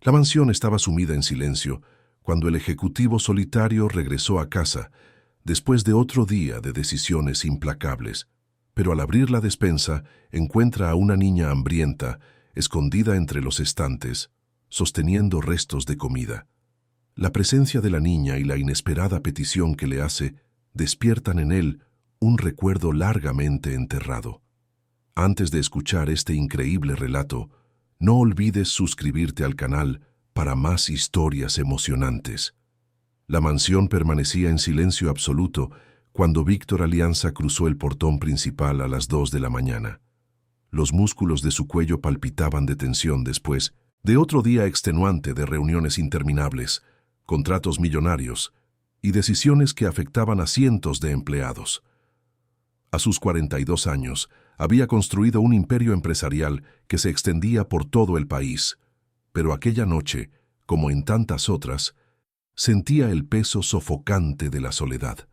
La mansión estaba sumida en silencio cuando el ejecutivo solitario regresó a casa después de otro día de decisiones implacables. Pero al abrir la despensa, encuentra a una niña hambrienta, escondida entre los estantes, sosteniendo restos de comida. La presencia de la niña y la inesperada petición que le hace despiertan en él un recuerdo largamente enterrado. Antes de escuchar este increíble relato, no olvides suscribirte al canal para más historias emocionantes. La mansión permanecía en silencio absoluto cuando Víctor Alianza cruzó el portón principal a las 2 de la mañana. Los músculos de su cuello palpitaban de tensión después de otro día extenuante de reuniones interminables, contratos millonarios y decisiones que afectaban a cientos de empleados. A sus 42 años, había construido un imperio empresarial que se extendía por todo el país, pero aquella noche, como en tantas otras, sentía el peso sofocante de la soledad.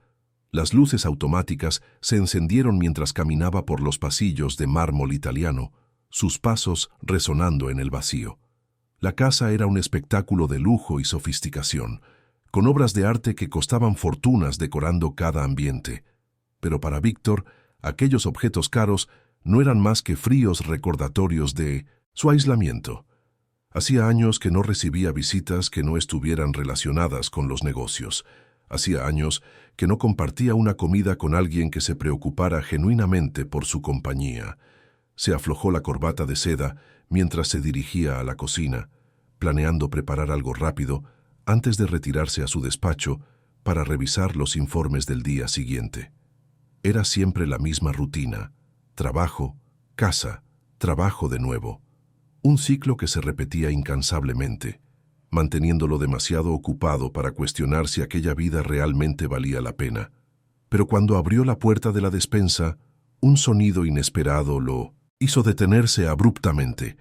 Las luces automáticas se encendieron mientras caminaba por los pasillos de mármol italiano, sus pasos resonando en el vacío. La casa era un espectáculo de lujo y sofisticación, con obras de arte que costaban fortunas decorando cada ambiente. Pero para Víctor, aquellos objetos caros no eran más que fríos recordatorios de su aislamiento. Hacía años que no recibía visitas que no estuvieran relacionadas con los negocios. Hacía años que no compartía una comida con alguien que se preocupara genuinamente por su compañía. Se aflojó la corbata de seda mientras se dirigía a la cocina, planeando preparar algo rápido antes de retirarse a su despacho para revisar los informes del día siguiente. Era siempre la misma rutina: trabajo, casa, trabajo de nuevo. Un ciclo que se repetía incansablemente, manteniéndolo demasiado ocupado para cuestionar si aquella vida realmente valía la pena. Pero cuando abrió la puerta de la despensa, un sonido inesperado lo hizo detenerse abruptamente.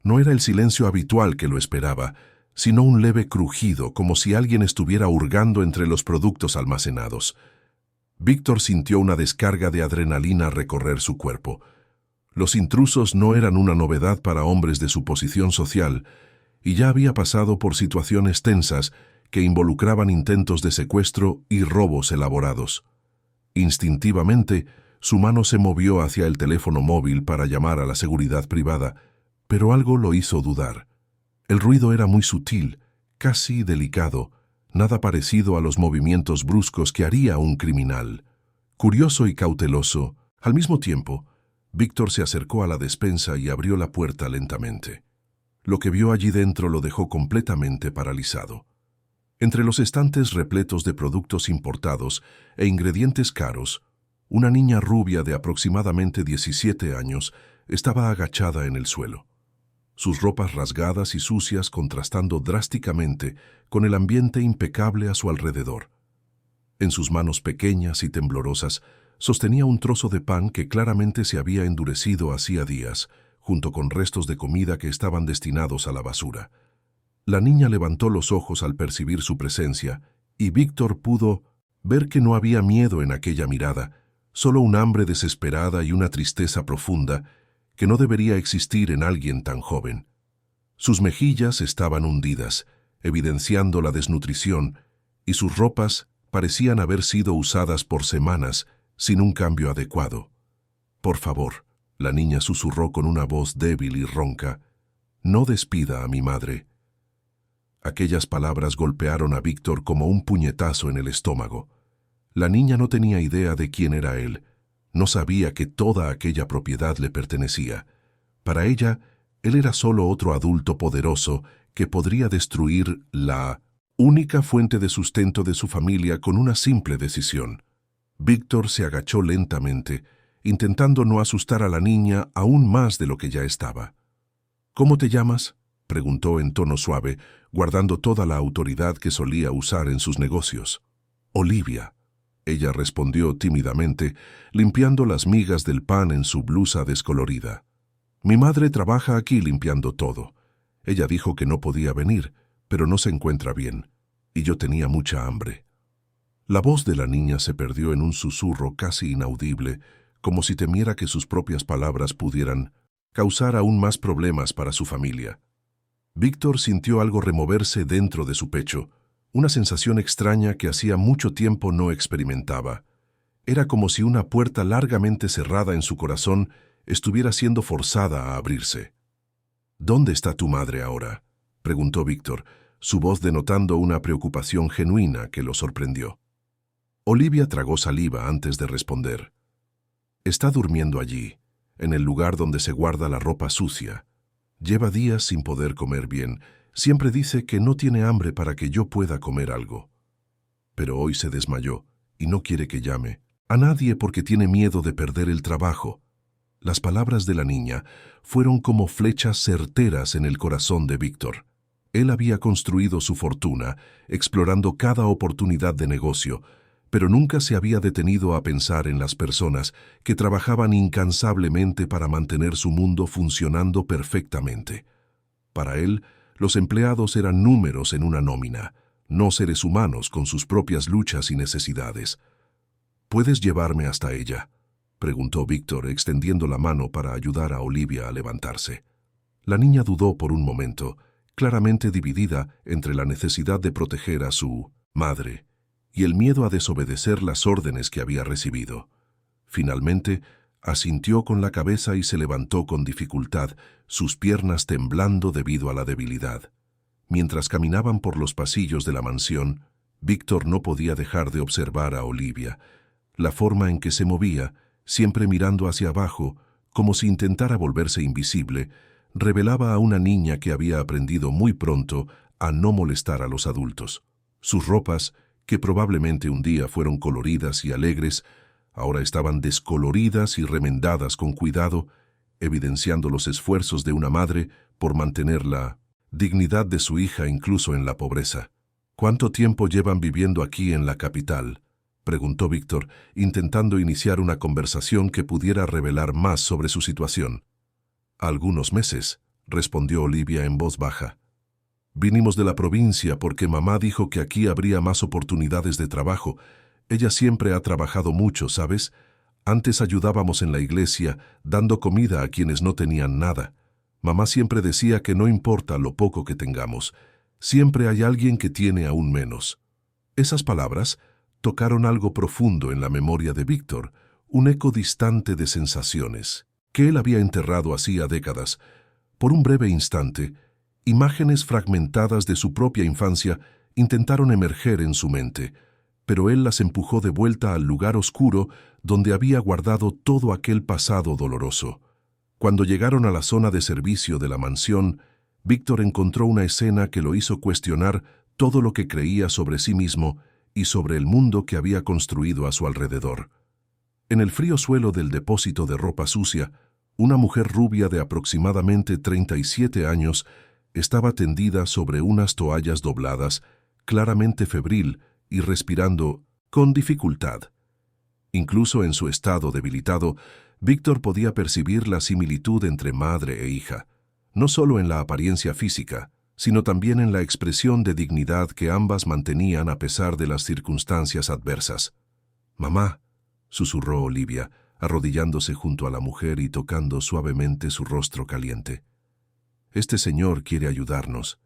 No era el silencio habitual que lo esperaba, sino un leve crujido, como si alguien estuviera hurgando entre los productos almacenados. Víctor sintió una descarga de adrenalina recorrer su cuerpo. Los intrusos no eran una novedad para hombres de su posición social, y ya había pasado por situaciones tensas que involucraban intentos de secuestro y robos elaborados. Instintivamente, su mano se movió hacia el teléfono móvil para llamar a la seguridad privada, pero algo lo hizo dudar. El ruido era muy sutil, casi delicado, nada parecido a los movimientos bruscos que haría un criminal. Curioso y cauteloso, al mismo tiempo, Víctor se acercó a la despensa y abrió la puerta lentamente. Lo que vio allí dentro lo dejó completamente paralizado. Entre los estantes repletos de productos importados e ingredientes caros, una niña rubia de aproximadamente 17 años estaba agachada en el suelo. Sus ropas rasgadas y sucias contrastando drásticamente con el ambiente impecable a su alrededor. En sus manos pequeñas y temblorosas sostenía un trozo de pan que claramente se había endurecido hacía días, junto con restos de comida que estaban destinados a la basura. La niña levantó los ojos al percibir su presencia, y Víctor pudo ver que no había miedo en aquella mirada, solo un hambre desesperada y una tristeza profunda que no debería existir en alguien tan joven. Sus mejillas estaban hundidas, evidenciando la desnutrición, y sus ropas parecían haber sido usadas por semanas sin un cambio adecuado. «Por favor», la niña susurró con una voz débil y ronca, «no despida a mi madre». Aquellas palabras golpearon a Víctor como un puñetazo en el estómago. La niña no tenía idea de quién era él. No sabía que toda aquella propiedad le pertenecía. Para ella, él era solo otro adulto poderoso que podría destruir la única fuente de sustento de su familia con una simple decisión. Víctor se agachó lentamente, intentando no asustar a la niña aún más de lo que ya estaba. «¿Cómo te llamas?», preguntó en tono suave, guardando toda la autoridad que solía usar en sus negocios. «Olivia», ella respondió tímidamente, limpiando las migas del pan en su blusa descolorida. «Mi madre trabaja aquí limpiando todo. Ella dijo que no podía venir, pero no se encuentra bien, y yo tenía mucha hambre». La voz de la niña se perdió en un susurro casi inaudible, como si temiera que sus propias palabras pudieran causar aún más problemas para su familia. Víctor sintió algo removerse dentro de su pecho, una sensación extraña que hacía mucho tiempo no experimentaba. Era como si una puerta largamente cerrada en su corazón estuviera siendo forzada a abrirse. «¿Dónde está tu madre ahora?», preguntó Víctor, su voz denotando una preocupación genuina que lo sorprendió. Olivia tragó saliva antes de responder. «Está durmiendo allí, en el lugar donde se guarda la ropa sucia. Lleva días sin poder comer bien. Siempre dice que no tiene hambre para que yo pueda comer algo. Pero hoy se desmayó y no quiere que llame a nadie porque tiene miedo de perder el trabajo». Las palabras de la niña fueron como flechas certeras en el corazón de Víctor. Él había construido su fortuna, explorando cada oportunidad de negocio, pero nunca se había detenido a pensar en las personas que trabajaban incansablemente para mantener su mundo funcionando perfectamente. Para él, los empleados eran números en una nómina, no seres humanos con sus propias luchas y necesidades. «¿Puedes llevarme hasta ella?», preguntó Víctor, extendiendo la mano para ayudar a Olivia a levantarse. La niña dudó por un momento, claramente dividida entre la necesidad de proteger a su madre y el miedo a desobedecer las órdenes que había recibido. Finalmente, asintió con la cabeza y se levantó con dificultad, sus piernas temblando debido a la debilidad. Mientras caminaban por los pasillos de la mansión, Víctor no podía dejar de observar a Olivia. La forma en que se movía, siempre mirando hacia abajo, como si intentara volverse invisible, revelaba a una niña que había aprendido muy pronto a no molestar a los adultos. Sus ropas, que probablemente un día fueron coloridas y alegres, ahora estaban descoloridas y remendadas con cuidado, evidenciando los esfuerzos de una madre por mantener la dignidad de su hija incluso en la pobreza. «¿Cuánto tiempo llevan viviendo aquí en la capital?», preguntó Víctor, intentando iniciar una conversación que pudiera revelar más sobre su situación. «Algunos meses», respondió Olivia en voz baja. «Vinimos de la provincia porque mamá dijo que aquí habría más oportunidades de trabajo. Ella siempre ha trabajado mucho, ¿sabes? Antes ayudábamos en la iglesia, dando comida a quienes no tenían nada. Mamá siempre decía que no importa lo poco que tengamos, siempre hay alguien que tiene aún menos». Esas palabras tocaron algo profundo en la memoria de Víctor, un eco distante de sensaciones que él había enterrado hacía décadas. Por un breve instante, imágenes fragmentadas de su propia infancia intentaron emerger en su mente, pero él las empujó de vuelta al lugar oscuro donde había guardado todo aquel pasado doloroso. Cuando llegaron a la zona de servicio de la mansión, Víctor encontró una escena que lo hizo cuestionar todo lo que creía sobre sí mismo y sobre el mundo que había construido a su alrededor. En el frío suelo del depósito de ropa sucia, una mujer rubia de aproximadamente 37 años estaba tendida sobre unas toallas dobladas, claramente febril y respirando con dificultad. Incluso en su estado debilitado, Víctor podía percibir la similitud entre madre e hija, no solo en la apariencia física, sino también en la expresión de dignidad que ambas mantenían a pesar de las circunstancias adversas. «Mamá», susurró Olivia, arrodillándose junto a la mujer y tocando suavemente su rostro caliente. «Este señor quiere ayudarnos».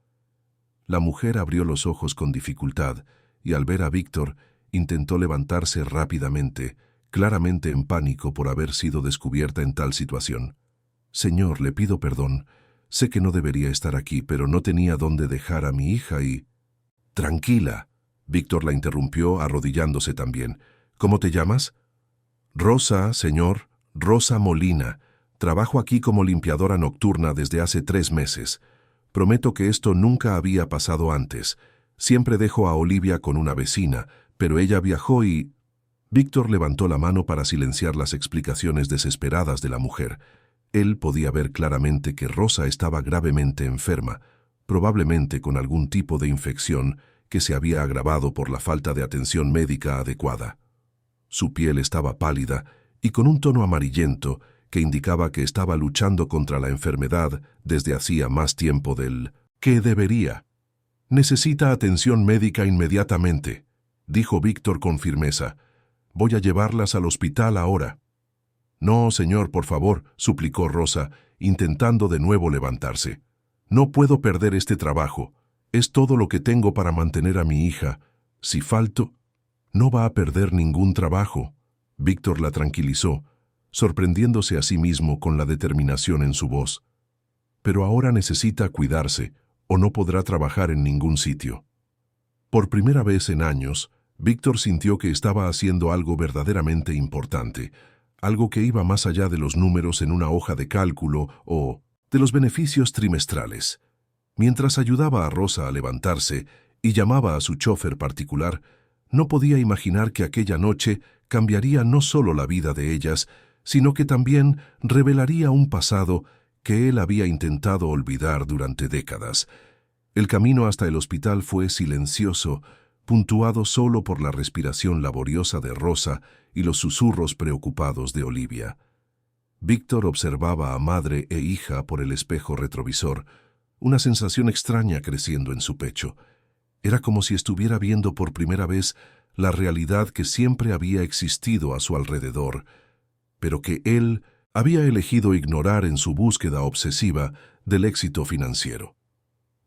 La mujer abrió los ojos con dificultad y al ver a Víctor intentó levantarse rápidamente, claramente en pánico por haber sido descubierta en tal situación. «Señor, le pido perdón. Sé que no debería estar aquí, pero no tenía dónde dejar a mi hija y...» «Tranquila», Víctor la interrumpió, arrodillándose también. «¿Cómo te llamas?» «Rosa, señor, Rosa Molina. Trabajo aquí como limpiadora nocturna desde hace 3 meses. Prometo que esto nunca había pasado antes. Siempre dejo a Olivia con una vecina, pero ella viajó y...» Víctor levantó la mano para silenciar las explicaciones desesperadas de la mujer. Él podía ver claramente que Rosa estaba gravemente enferma, probablemente con algún tipo de infección que se había agravado por la falta de atención médica adecuada. Su piel estaba pálida y con un tono amarillento que indicaba que estaba luchando contra la enfermedad desde hacía más tiempo del que debería. «Necesita atención médica inmediatamente», dijo Víctor con firmeza. «Voy a llevarlas al hospital ahora». «No, señor, por favor», suplicó Rosa, intentando de nuevo levantarse. No puedo perder este trabajo. Es todo lo que tengo para mantener a mi hija. Si falto, no va a perder ningún trabajo. Víctor la tranquilizó, sorprendiéndose a sí mismo con la determinación en su voz. Pero ahora necesita cuidarse, o no podrá trabajar en ningún sitio. Por primera vez en años, Víctor sintió que estaba haciendo algo verdaderamente importante, algo que iba más allá de los números en una hoja de cálculo o de los beneficios trimestrales. Mientras ayudaba a Rosa a levantarse y llamaba a su chofer particular, no podía imaginar que aquella noche cambiaría no solo la vida de ellas, sino que también revelaría un pasado que él había intentado olvidar durante décadas. El camino hasta el hospital fue silencioso, puntuado solo por la respiración laboriosa de Rosa y los susurros preocupados de Olivia. Víctor observaba a madre e hija por el espejo retrovisor, una sensación extraña creciendo en su pecho. Era como si estuviera viendo por primera vez la realidad que siempre había existido a su alrededor, pero que él había elegido ignorar en su búsqueda obsesiva del éxito financiero.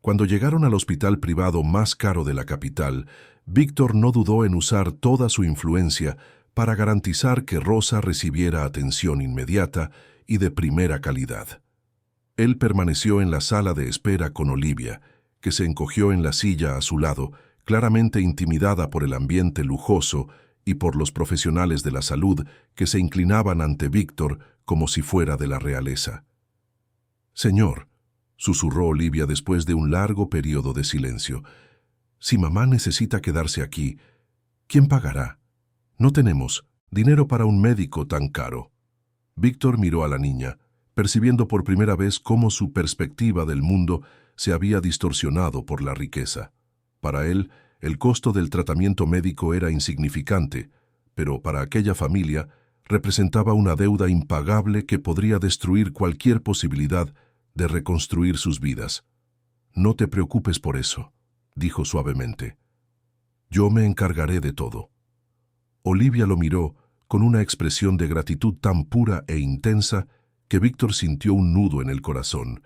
Cuando llegaron al hospital privado más caro de la capital, Víctor no dudó en usar toda su influencia para garantizar que Rosa recibiera atención inmediata y de primera calidad. Él permaneció en la sala de espera con Olivia, que se encogió en la silla a su lado, claramente intimidada por el ambiente lujoso y por los profesionales de la salud que se inclinaban ante Víctor como si fuera de la realeza. «Señor», susurró Olivia después de un largo periodo de silencio, «si mamá necesita quedarse aquí, ¿quién pagará? No tenemos dinero para un médico tan caro». Víctor miró a la niña, percibiendo por primera vez cómo su perspectiva del mundo se había distorsionado por la riqueza. Para él, el costo del tratamiento médico era insignificante, pero para aquella familia representaba una deuda impagable que podría destruir cualquier posibilidad de reconstruir sus vidas. «No te preocupes por eso», dijo suavemente. «Yo me encargaré de todo». Olivia lo miró con una expresión de gratitud tan pura e intensa que Víctor sintió un nudo en el corazón.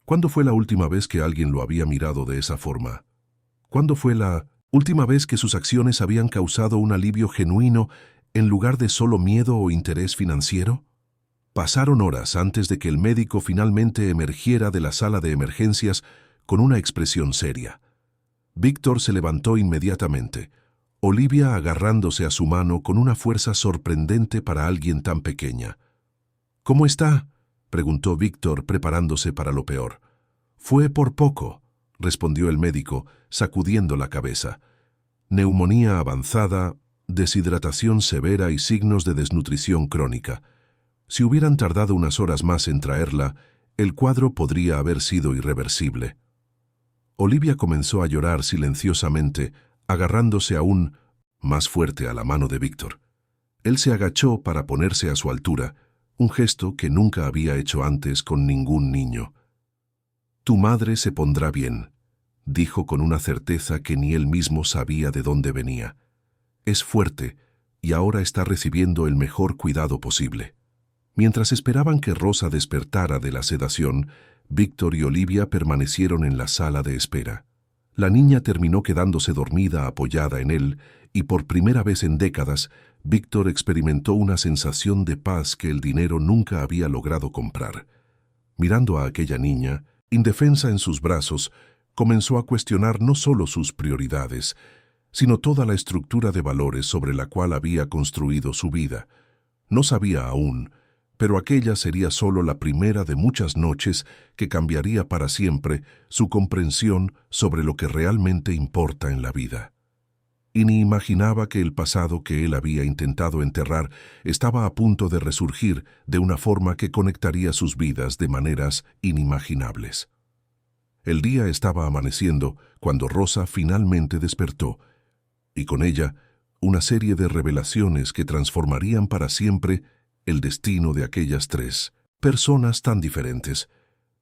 ¿Cuándo fue la última vez que alguien lo había mirado de esa forma? ¿Cuándo fue la última vez que sus acciones habían causado un alivio genuino en lugar de solo miedo o interés financiero? Pasaron horas antes de que el médico finalmente emergiera de la sala de emergencias con una expresión seria. Víctor se levantó inmediatamente, Olivia agarrándose a su mano con una fuerza sorprendente para alguien tan pequeña. «¿Cómo está?», preguntó Víctor, preparándose para lo peor. «Fue por poco», respondió el médico, sacudiendo la cabeza. «Neumonía avanzada, deshidratación severa y signos de desnutrición crónica. Si hubieran tardado unas horas más en traerla, el cuadro podría haber sido irreversible». Olivia comenzó a llorar silenciosamente, agarrándose aún más fuerte a la mano de Víctor. Él se agachó para ponerse a su altura, un gesto que nunca había hecho antes con ningún niño. «Tu madre se pondrá bien», dijo con una certeza que ni él mismo sabía de dónde venía. «Es fuerte y ahora está recibiendo el mejor cuidado posible». Mientras esperaban que Rosa despertara de la sedación, Víctor y Olivia permanecieron en la sala de espera. La niña terminó quedándose dormida apoyada en él y por primera vez en décadas, Víctor experimentó una sensación de paz que el dinero nunca había logrado comprar. Mirando a aquella niña, indefensa en sus brazos, comenzó a cuestionar no solo sus prioridades, sino toda la estructura de valores sobre la cual había construido su vida. No sabía aún, pero aquella sería solo la primera de muchas noches que cambiaría para siempre su comprensión sobre lo que realmente importa en la vida. Y ni imaginaba que el pasado que él había intentado enterrar estaba a punto de resurgir de una forma que conectaría sus vidas de maneras inimaginables. El día estaba amaneciendo cuando Rosa finalmente despertó, y con ella una serie de revelaciones que transformarían para siempre el destino de aquellas tres personas tan diferentes,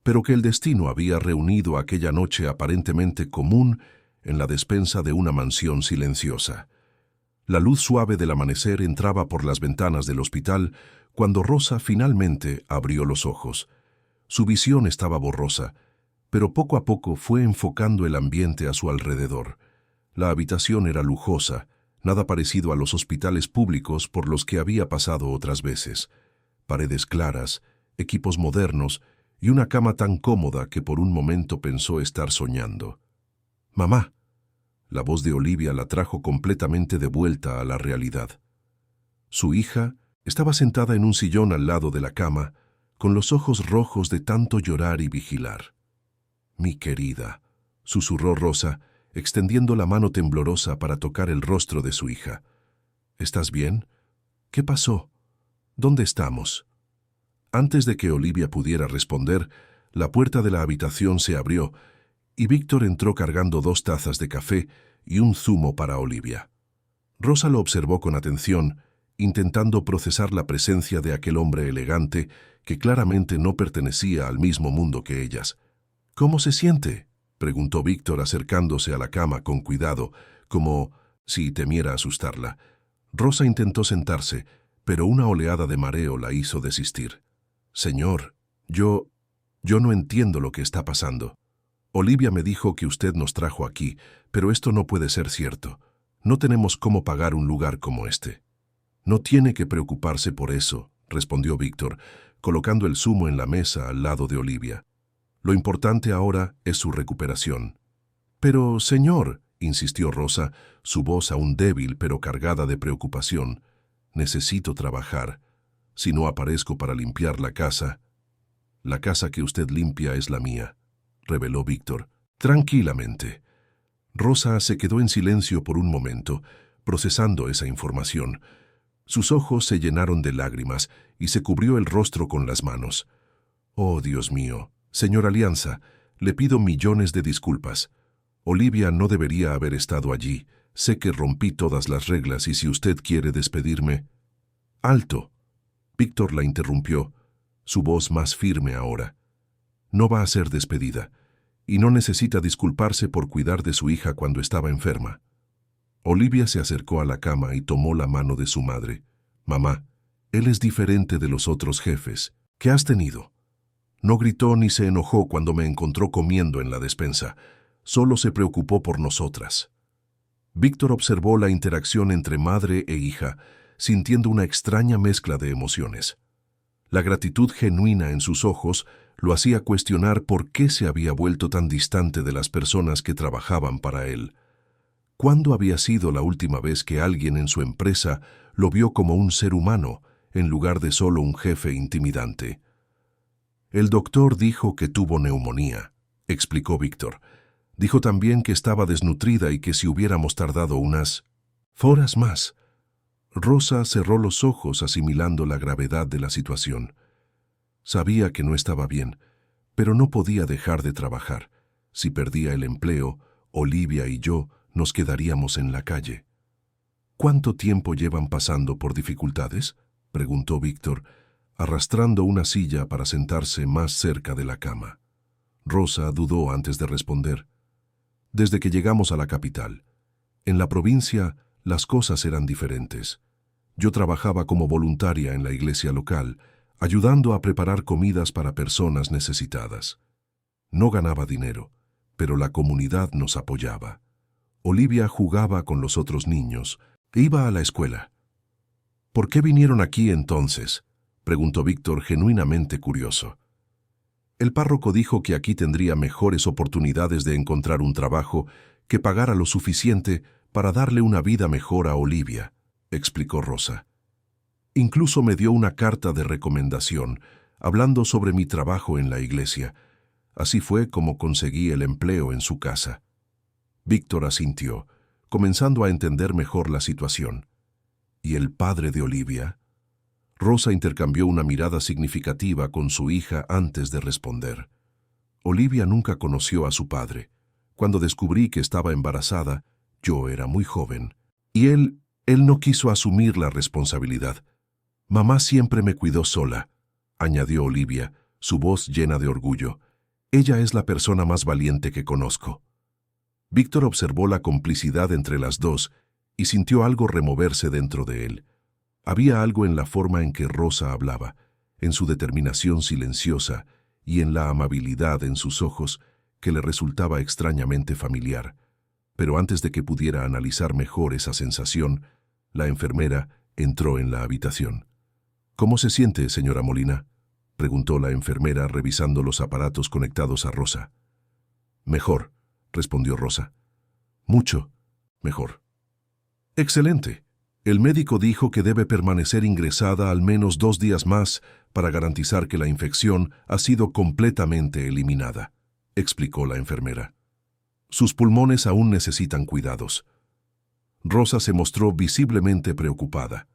pero que el destino había reunido aquella noche aparentemente común en la despensa de una mansión silenciosa. La luz suave del amanecer entraba por las ventanas del hospital cuando Rosa finalmente abrió los ojos. Su visión estaba borrosa, pero poco a poco fue enfocando el ambiente a su alrededor. La habitación era lujosa, nada parecido a los hospitales públicos por los que había pasado otras veces. Paredes claras, equipos modernos y una cama tan cómoda que por un momento pensó estar soñando. «Mamá». La voz de Olivia la trajo completamente de vuelta a la realidad. Su hija estaba sentada en un sillón al lado de la cama, con los ojos rojos de tanto llorar y vigilar. «Mi querida», susurró Rosa, extendiendo la mano temblorosa para tocar el rostro de su hija. «¿Estás bien? ¿Qué pasó? ¿Dónde estamos?». Antes de que Olivia pudiera responder, la puerta de la habitación se abrió y Víctor entró cargando 2 tazas de café y un zumo para Olivia. Rosa lo observó con atención, intentando procesar la presencia de aquel hombre elegante que claramente no pertenecía al mismo mundo que ellas. «¿Cómo se siente?», preguntó Víctor acercándose a la cama con cuidado, como si temiera asustarla. Rosa intentó sentarse, pero una oleada de mareo la hizo desistir. «Señor, yo no entiendo lo que está pasando. Olivia me dijo que usted nos trajo aquí, pero esto no puede ser cierto. No tenemos cómo pagar un lugar como este». «No tiene que preocuparse por eso», respondió Víctor, colocando el zumo en la mesa al lado de Olivia. «Lo importante ahora es su recuperación». «Pero, señor», insistió Rosa, su voz aún débil pero cargada de preocupación, «necesito trabajar. Si no aparezco para limpiar la casa que usted limpia es la mía», reveló Víctor, tranquilamente. Rosa se quedó en silencio por un momento, procesando esa información. Sus ojos se llenaron de lágrimas y se cubrió el rostro con las manos. «Oh, Dios mío, señor Alianza, le pido millones de disculpas. Olivia no debería haber estado allí. Sé que rompí todas las reglas y si usted quiere despedirme...». «¡Alto!», Víctor la interrumpió, su voz más firme ahora. «No va a ser despedida, y no necesita disculparse por cuidar de su hija cuando estaba enferma». Olivia se acercó a la cama y tomó la mano de su madre. «Mamá, él es diferente de los otros jefes. ¿Qué has tenido?». No gritó ni se enojó cuando me encontró comiendo en la despensa. Solo se preocupó por nosotras. Víctor observó la interacción entre madre e hija, sintiendo una extraña mezcla de emociones. La gratitud genuina en sus ojos lo hacía cuestionar por qué se había vuelto tan distante de las personas que trabajaban para él. ¿Cuándo había sido la última vez que alguien en su empresa lo vio como un ser humano, en lugar de solo un jefe intimidante? «El doctor dijo que tuvo neumonía», explicó Víctor. «Dijo también que estaba desnutrida y que si hubiéramos tardado unas horas más». Rosa cerró los ojos asimilando la gravedad de la situación. Sabía que no estaba bien, pero no podía dejar de trabajar. Si perdía el empleo, Olivia y yo nos quedaríamos en la calle. «¿Cuánto tiempo llevan pasando por dificultades?», preguntó Víctor, arrastrando una silla para sentarse más cerca de la cama. Rosa dudó antes de responder. «Desde que llegamos a la capital. En la provincia las cosas eran diferentes. Yo trabajaba como voluntaria en la iglesia local, ayudando a preparar comidas para personas necesitadas. No ganaba dinero, pero la comunidad nos apoyaba. Olivia jugaba con los otros niños e iba a la escuela». «¿Por qué vinieron aquí entonces?», preguntó Víctor genuinamente curioso. «El párroco dijo que aquí tendría mejores oportunidades de encontrar un trabajo que pagara lo suficiente para darle una vida mejor a Olivia», explicó Rosa. «Incluso me dio una carta de recomendación, hablando sobre mi trabajo en la iglesia. Así fue como conseguí el empleo en su casa». Víctor asintió, comenzando a entender mejor la situación. «¿Y el padre de Olivia?». Rosa intercambió una mirada significativa con su hija antes de responder. «Olivia nunca conoció a su padre. Cuando descubrí que estaba embarazada, yo era muy joven. Y él no quiso asumir la responsabilidad. Mamá siempre me cuidó sola», añadió Olivia, su voz llena de orgullo. «Ella es la persona más valiente que conozco». Víctor observó la complicidad entre las dos y sintió algo removerse dentro de él. Había algo en la forma en que Rosa hablaba, en su determinación silenciosa y en la amabilidad en sus ojos, que le resultaba extrañamente familiar. Pero antes de que pudiera analizar mejor esa sensación, la enfermera entró en la habitación. «¿Cómo se siente, señora Molina?», preguntó la enfermera revisando los aparatos conectados a Rosa. «Mejor», respondió Rosa. «Mucho mejor». «Excelente. El médico dijo que debe permanecer ingresada al menos 2 días más para garantizar que la infección ha sido completamente eliminada», explicó la enfermera. «Sus pulmones aún necesitan cuidados». Rosa se mostró visiblemente preocupada.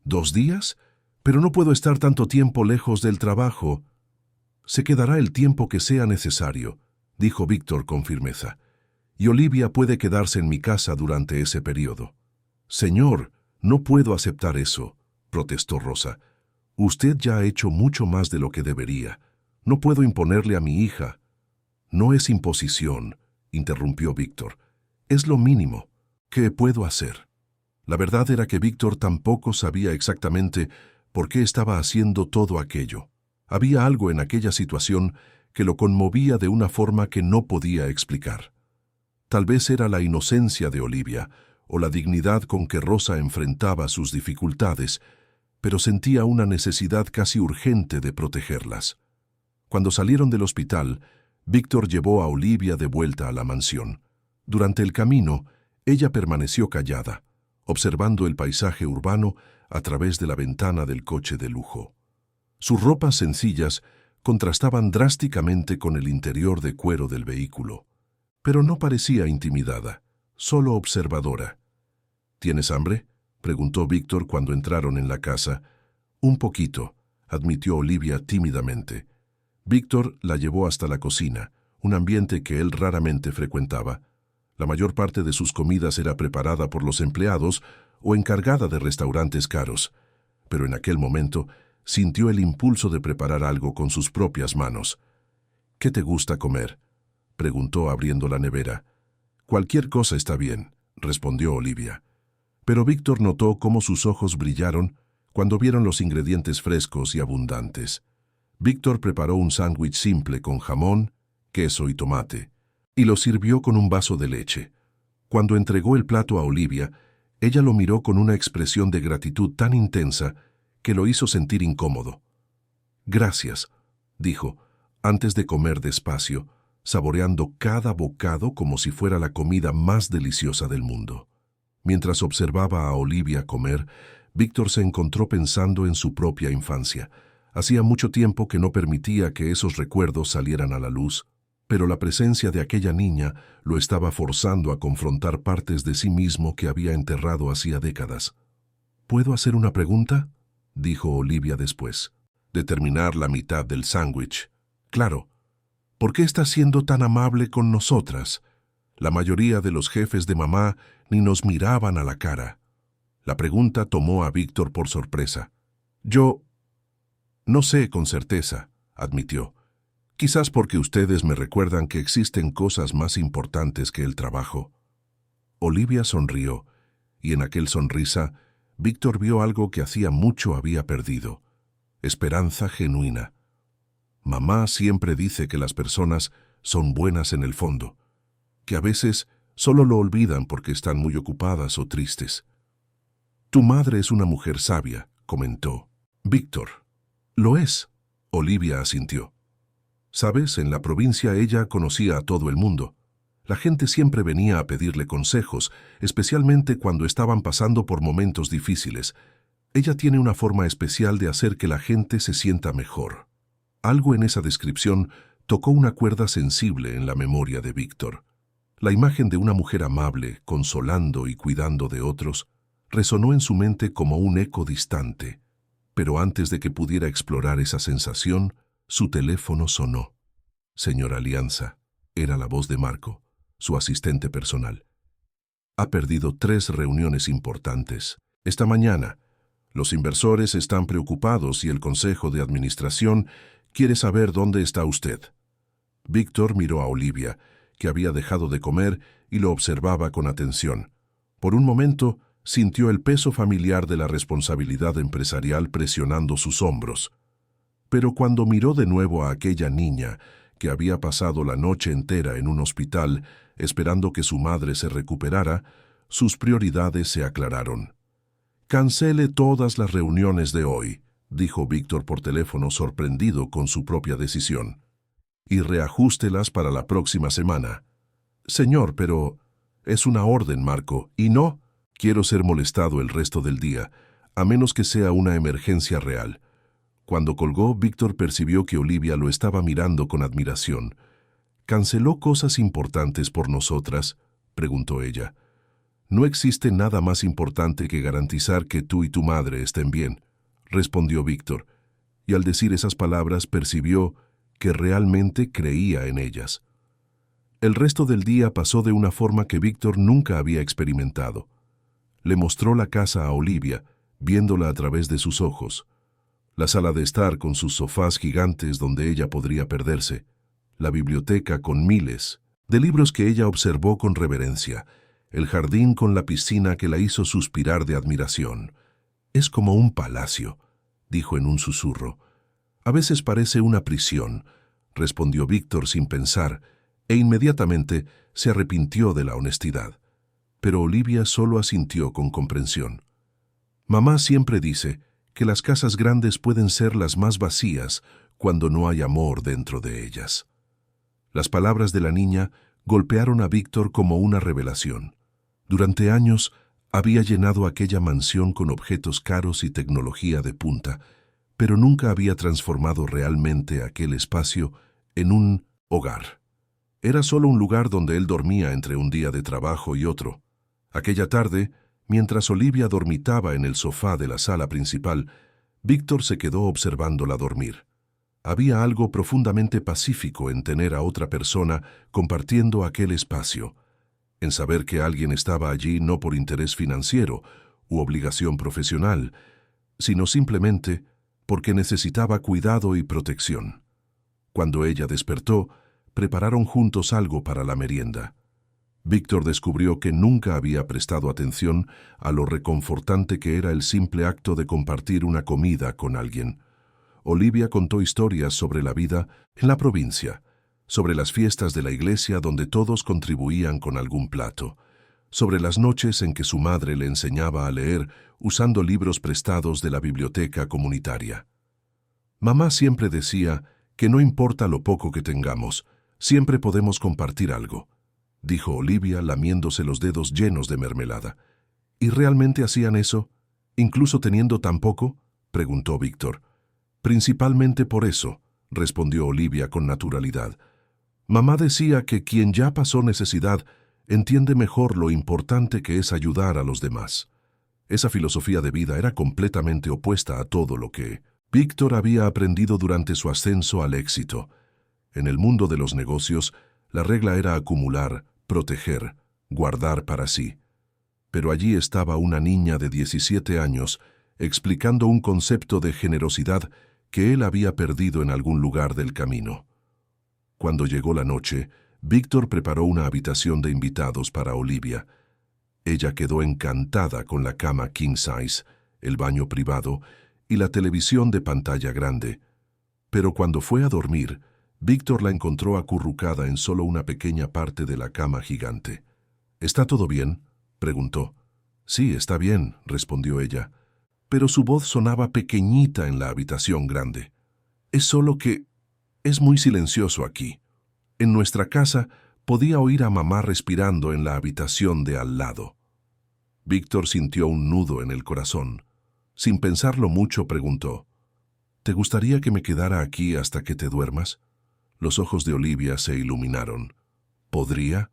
«¿2 días? Pero no puedo estar tanto tiempo lejos del trabajo». «Se quedará el tiempo que sea necesario», dijo Víctor con firmeza. «Y Olivia puede quedarse en mi casa durante ese periodo». «Señor, no puedo aceptar eso», protestó Rosa. «Usted ya ha hecho mucho más de lo que debería. No puedo imponerle a mi hija». «No es imposición», interrumpió Víctor. «Es lo mínimo. ¿Qué puedo hacer?». La verdad era que Víctor tampoco sabía exactamente por qué estaba haciendo todo aquello. Había algo en aquella situación que lo conmovía de una forma que no podía explicar. Tal vez era la inocencia de Olivia o la dignidad con que Rosa enfrentaba sus dificultades, pero sentía una necesidad casi urgente de protegerlas. Cuando salieron del hospital, Víctor llevó a Olivia de vuelta a la mansión. Durante el camino, ella permaneció callada, observando el paisaje urbano a través de la ventana del coche de lujo. Sus ropas sencillas contrastaban drásticamente con el interior de cuero del vehículo, pero no parecía intimidada, solo observadora. «¿Tienes hambre?», preguntó Víctor cuando entraron en la casa. «Un poquito», admitió Olivia tímidamente. Víctor la llevó hasta la cocina, un ambiente que él raramente frecuentaba. La mayor parte de sus comidas era preparada por los empleados o encargada de restaurantes caros, pero en aquel momento sintió el impulso de preparar algo con sus propias manos. «¿Qué te gusta comer?», preguntó abriendo la nevera. «Cualquier cosa está bien», respondió Olivia. Pero Víctor notó cómo sus ojos brillaron cuando vieron los ingredientes frescos y abundantes. Víctor preparó un sándwich simple con jamón, queso y tomate, y lo sirvió con un vaso de leche. Cuando entregó el plato a Olivia, ella lo miró con una expresión de gratitud tan intensa que lo hizo sentir incómodo. «Gracias», dijo, antes de comer despacio, saboreando cada bocado como si fuera la comida más deliciosa del mundo. Mientras observaba a Olivia comer, Víctor se encontró pensando en su propia infancia. Hacía mucho tiempo que no permitía que esos recuerdos salieran a la luz, pero la presencia de aquella niña lo estaba forzando a confrontar partes de sí mismo que había enterrado hacía décadas. «¿Puedo hacer una pregunta?», dijo Olivia después de terminar la mitad del sándwich. «Claro. ¿Por qué estás siendo tan amable con nosotras? La mayoría de los jefes de mamá ni nos miraban a la cara». La pregunta tomó a Víctor por sorpresa. «Yo no sé con certeza», admitió. «Quizás porque ustedes me recuerdan que existen cosas más importantes que el trabajo». Olivia sonrió, y en aquel sonrisa, Víctor vio algo que hacía mucho había perdido: esperanza genuina. Mamá siempre dice que las personas son buenas en el fondo, que a veces solo lo olvidan porque están muy ocupadas o tristes. «Tu madre es una mujer sabia», comentó Víctor. «Lo es», Olivia asintió. «Sabes, en la provincia ella conocía a todo el mundo. La gente siempre venía a pedirle consejos, especialmente cuando estaban pasando por momentos difíciles. Ella tiene una forma especial de hacer que la gente se sienta mejor». Algo en esa descripción tocó una cuerda sensible en la memoria de Víctor. La imagen de una mujer amable, consolando y cuidando de otros, resonó en su mente como un eco distante. Pero antes de que pudiera explorar esa sensación, su teléfono sonó. «Señora Alianza», era la voz de Marco, su asistente personal. «Ha perdido 3 reuniones importantes. Esta mañana, los inversores están preocupados y el Consejo de Administración quiere saber dónde está usted». Víctor miró a Olivia, que había dejado de comer y lo observaba con atención. Por un momento, sintió el peso familiar de la responsabilidad empresarial presionando sus hombros. Pero cuando miró de nuevo a aquella niña, que había pasado la noche entera en un hospital esperando que su madre se recuperara, sus prioridades se aclararon. «Cancele todas las reuniones de hoy», dijo Víctor por teléfono, sorprendido con su propia decisión, «y reajústelas para la próxima semana». «Señor, pero es una orden, Marco, y no quiero ser molestado el resto del día, a menos que sea una emergencia real». Cuando colgó, Víctor percibió que Olivia lo estaba mirando con admiración. «¿Canceló cosas importantes por nosotras?», preguntó ella. «No existe nada más importante que garantizar que tú y tu madre estén bien», respondió Víctor, y al decir esas palabras percibió que realmente creía en ellas. El resto del día pasó de una forma que Víctor nunca había experimentado. Le mostró la casa a Olivia, viéndola a través de sus ojos. La sala de estar con sus sofás gigantes donde ella podría perderse, la biblioteca con miles de libros que ella observó con reverencia, el jardín con la piscina que la hizo suspirar de admiración. «Es como un palacio», dijo en un susurro. «A veces parece una prisión», respondió Víctor sin pensar, e inmediatamente se arrepintió de la honestidad. Pero Olivia solo asintió con comprensión. «Mamá siempre dice que las casas grandes pueden ser las más vacías cuando no hay amor dentro de ellas». Las palabras de la niña golpearon a Víctor como una revelación. Durante años había llenado aquella mansión con objetos caros y tecnología de punta, pero nunca había transformado realmente aquel espacio en un hogar. Era solo un lugar donde él dormía entre un día de trabajo y otro. Aquella tarde, mientras Olivia dormitaba en el sofá de la sala principal, Víctor se quedó observándola dormir. Había algo profundamente pacífico en tener a otra persona compartiendo aquel espacio, en saber que alguien estaba allí no por interés financiero u obligación profesional, sino simplemente porque necesitaba cuidado y protección. Cuando ella despertó, prepararon juntos algo para la merienda. Víctor descubrió que nunca había prestado atención a lo reconfortante que era el simple acto de compartir una comida con alguien. Olivia contó historias sobre la vida en la provincia, sobre las fiestas de la iglesia donde todos contribuían con algún plato, sobre las noches en que su madre le enseñaba a leer usando libros prestados de la biblioteca comunitaria. «Mamá siempre decía que no importa lo poco que tengamos, siempre podemos compartir algo», dijo Olivia lamiéndose los dedos llenos de mermelada. «¿Y realmente hacían eso, incluso teniendo tan poco?», preguntó Víctor. «Principalmente por eso», respondió Olivia con naturalidad. «Mamá decía que quien ya pasó necesidad entiende mejor lo importante que es ayudar a los demás». Esa filosofía de vida era completamente opuesta a todo lo que Víctor había aprendido durante su ascenso al éxito. En el mundo de los negocios, la regla era acumular, proteger, guardar para sí. Pero allí estaba una niña de 17 años explicando un concepto de generosidad que él había perdido en algún lugar del camino. Cuando llegó la noche, Víctor preparó una habitación de invitados para Olivia. Ella quedó encantada con la cama king size, el baño privado y la televisión de pantalla grande. Pero cuando fue a dormir, Víctor la encontró acurrucada en solo una pequeña parte de la cama gigante. «¿Está todo bien?», preguntó. «Sí, está bien», respondió ella, pero su voz sonaba pequeñita en la habitación grande. «Es solo que es muy silencioso aquí. En nuestra casa podía oír a mamá respirando en la habitación de al lado». Víctor sintió un nudo en el corazón. Sin pensarlo mucho, preguntó: «¿Te gustaría que me quedara aquí hasta que te duermas?». Los ojos de Olivia se iluminaron. «¿Podría?».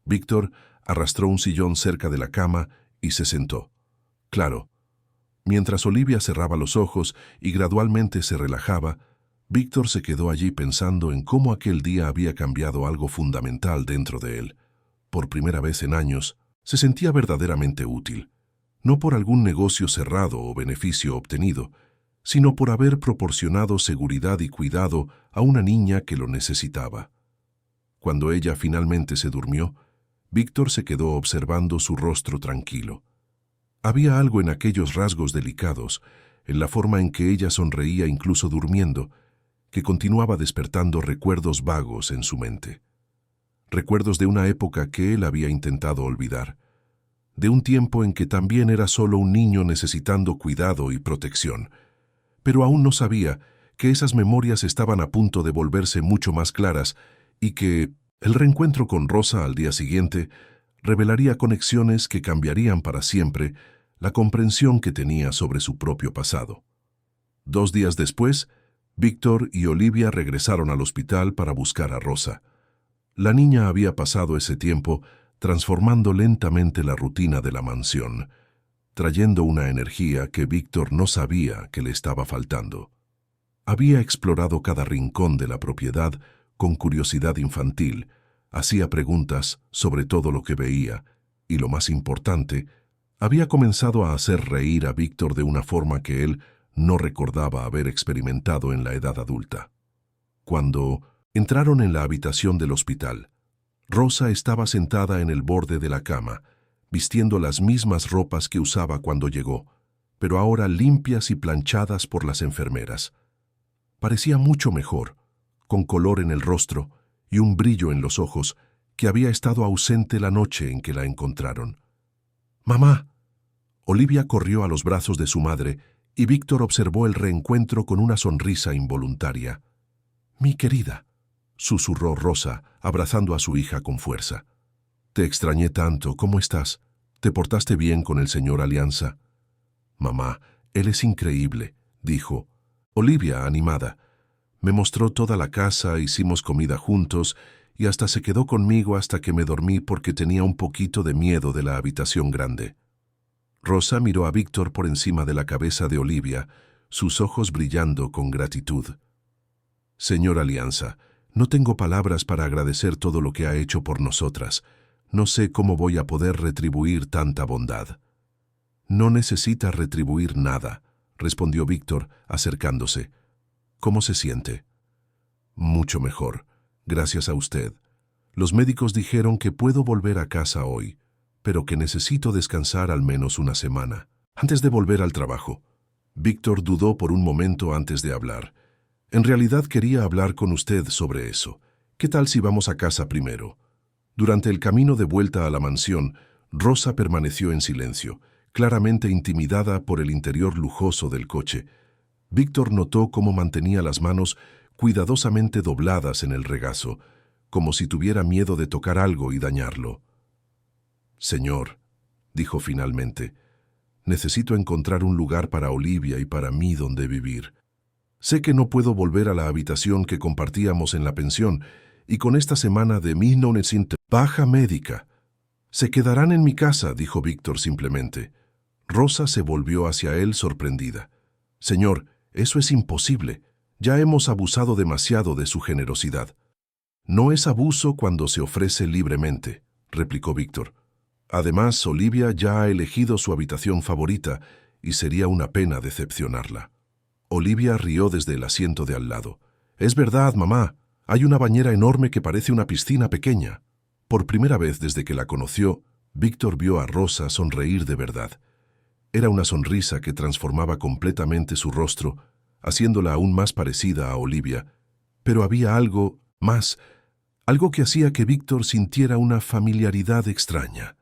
Víctor arrastró un sillón cerca de la cama y se sentó. «Claro». Mientras Olivia cerraba los ojos y gradualmente se relajaba, Víctor se quedó allí pensando en cómo aquel día había cambiado algo fundamental dentro de él. Por primera vez en años, se sentía verdaderamente útil, no por algún negocio cerrado o beneficio obtenido, sino por haber proporcionado seguridad y cuidado a una niña que lo necesitaba. Cuando ella finalmente se durmió, Víctor se quedó observando su rostro tranquilo. Había algo en aquellos rasgos delicados, en la forma en que ella sonreía incluso durmiendo, que continuaba despertando recuerdos vagos en su mente. Recuerdos de una época que él había intentado olvidar, de un tiempo en que también era solo un niño necesitando cuidado y protección, pero aún no sabía que esas memorias estaban a punto de volverse mucho más claras y que el reencuentro con Rosa al día siguiente revelaría conexiones que cambiarían para siempre la comprensión que tenía sobre su propio pasado. 2 días después, Víctor y Olivia regresaron al hospital para buscar a Rosa. La niña había pasado ese tiempo transformando lentamente la rutina de la mansión, trayendo una energía que Víctor no sabía que le estaba faltando. Había explorado cada rincón de la propiedad con curiosidad infantil, hacía preguntas sobre todo lo que veía, y lo más importante, había comenzado a hacer reír a Víctor de una forma que él no recordaba haber experimentado en la edad adulta. Cuando entraron en la habitación del hospital, Rosa estaba sentada en el borde de la cama, vistiendo las mismas ropas que usaba cuando llegó, pero ahora limpias y planchadas por las enfermeras. Parecía mucho mejor, con color en el rostro y un brillo en los ojos que había estado ausente la noche en que la encontraron. «¡Mamá!». Olivia corrió a los brazos de su madre y Víctor observó el reencuentro con una sonrisa involuntaria. «Mi querida», susurró Rosa, abrazando a su hija con fuerza. «Te extrañé tanto. ¿Cómo estás? ¿Te portaste bien con el señor Alianza?» «Mamá, él es increíble», dijo Olivia, animada. «Me mostró toda la casa, hicimos comida juntos y hasta se quedó conmigo hasta que me dormí porque tenía un poquito de miedo de la habitación grande». Rosa miró a Víctor por encima de la cabeza de Olivia, sus ojos brillando con gratitud. «Señor Alianza, no tengo palabras para agradecer todo lo que ha hecho por nosotras. No sé cómo voy a poder retribuir tanta bondad». «No necesita retribuir nada», respondió Víctor, acercándose. «¿Cómo se siente?» «Mucho mejor, gracias a usted. Los médicos dijeron que puedo volver a casa hoy, pero que necesito descansar al menos una semana, antes de volver al trabajo». Víctor dudó por un momento antes de hablar. «En realidad quería hablar con usted sobre eso. ¿Qué tal si vamos a casa primero?» Durante el camino de vuelta a la mansión, Rosa permaneció en silencio, claramente intimidada por el interior lujoso del coche. Víctor notó cómo mantenía las manos cuidadosamente dobladas en el regazo, como si tuviera miedo de tocar algo y dañarlo. «Señor», dijo finalmente, «necesito encontrar un lugar para Olivia y para mí donde vivir. Sé que no puedo volver a la habitación que compartíamos en la pensión, y con esta semana de mi no necesito baja médica. Se quedarán en mi casa», dijo Víctor simplemente. Rosa se volvió hacia él sorprendida. «Señor, eso es imposible. Ya hemos abusado demasiado de su generosidad». «No es abuso cuando se ofrece libremente», replicó Víctor. «Además, Olivia ya ha elegido su habitación favorita y sería una pena decepcionarla». Olivia rió desde el asiento de al lado. «Es verdad, mamá. Hay una bañera enorme que parece una piscina pequeña». Por primera vez desde que la conoció, Víctor vio a Rosa sonreír de verdad. Era una sonrisa que transformaba completamente su rostro, haciéndola aún más parecida a Olivia. Pero había algo más, algo que hacía que Víctor sintiera una familiaridad extraña.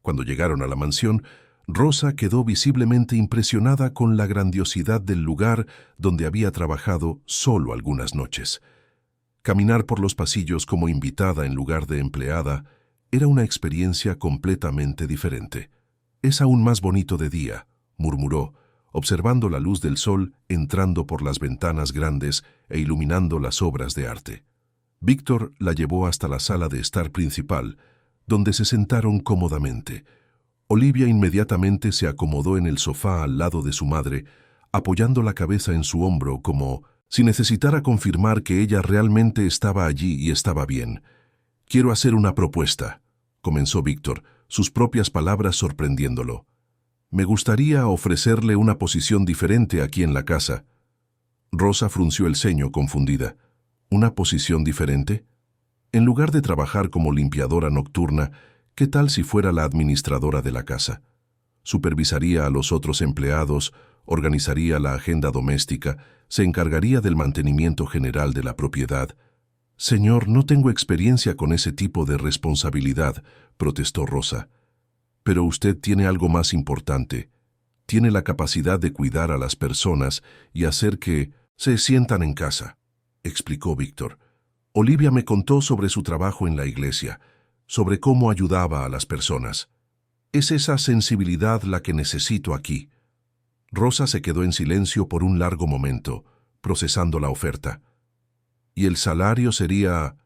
Cuando llegaron a la mansión, Rosa quedó visiblemente impresionada con la grandiosidad del lugar donde había trabajado solo algunas noches. Caminar por los pasillos como invitada en lugar de empleada era una experiencia completamente diferente. «Es aún más bonito de día», murmuró, observando la luz del sol entrando por las ventanas grandes e iluminando las obras de arte. Víctor la llevó hasta la sala de estar principal, donde se sentaron cómodamente. Olivia inmediatamente se acomodó en el sofá al lado de su madre, apoyando la cabeza en su hombro como si necesitara confirmar que ella realmente estaba allí y estaba bien. «Quiero hacer una propuesta», comenzó Víctor, sus propias palabras sorprendiéndolo. «Me gustaría ofrecerle una posición diferente aquí en la casa». Rosa frunció el ceño confundida. «¿Una posición diferente? En lugar de trabajar como limpiadora nocturna, ¿qué tal si fuera la administradora de la casa? Supervisaría a los otros empleados, organizaría la agenda doméstica, se encargaría del mantenimiento general de la propiedad. Señor, no tengo experiencia con ese tipo de responsabilidad, protestó Rosa. Pero usted tiene algo más importante. Tiene la capacidad de cuidar a las personas y hacer que se sientan en casa, explicó Víctor. Olivia me contó sobre su trabajo en la iglesia, sobre cómo ayudaba a las personas. Es esa sensibilidad la que necesito aquí. Rosa se quedó en silencio por un largo momento, procesando la oferta. Y el salario sería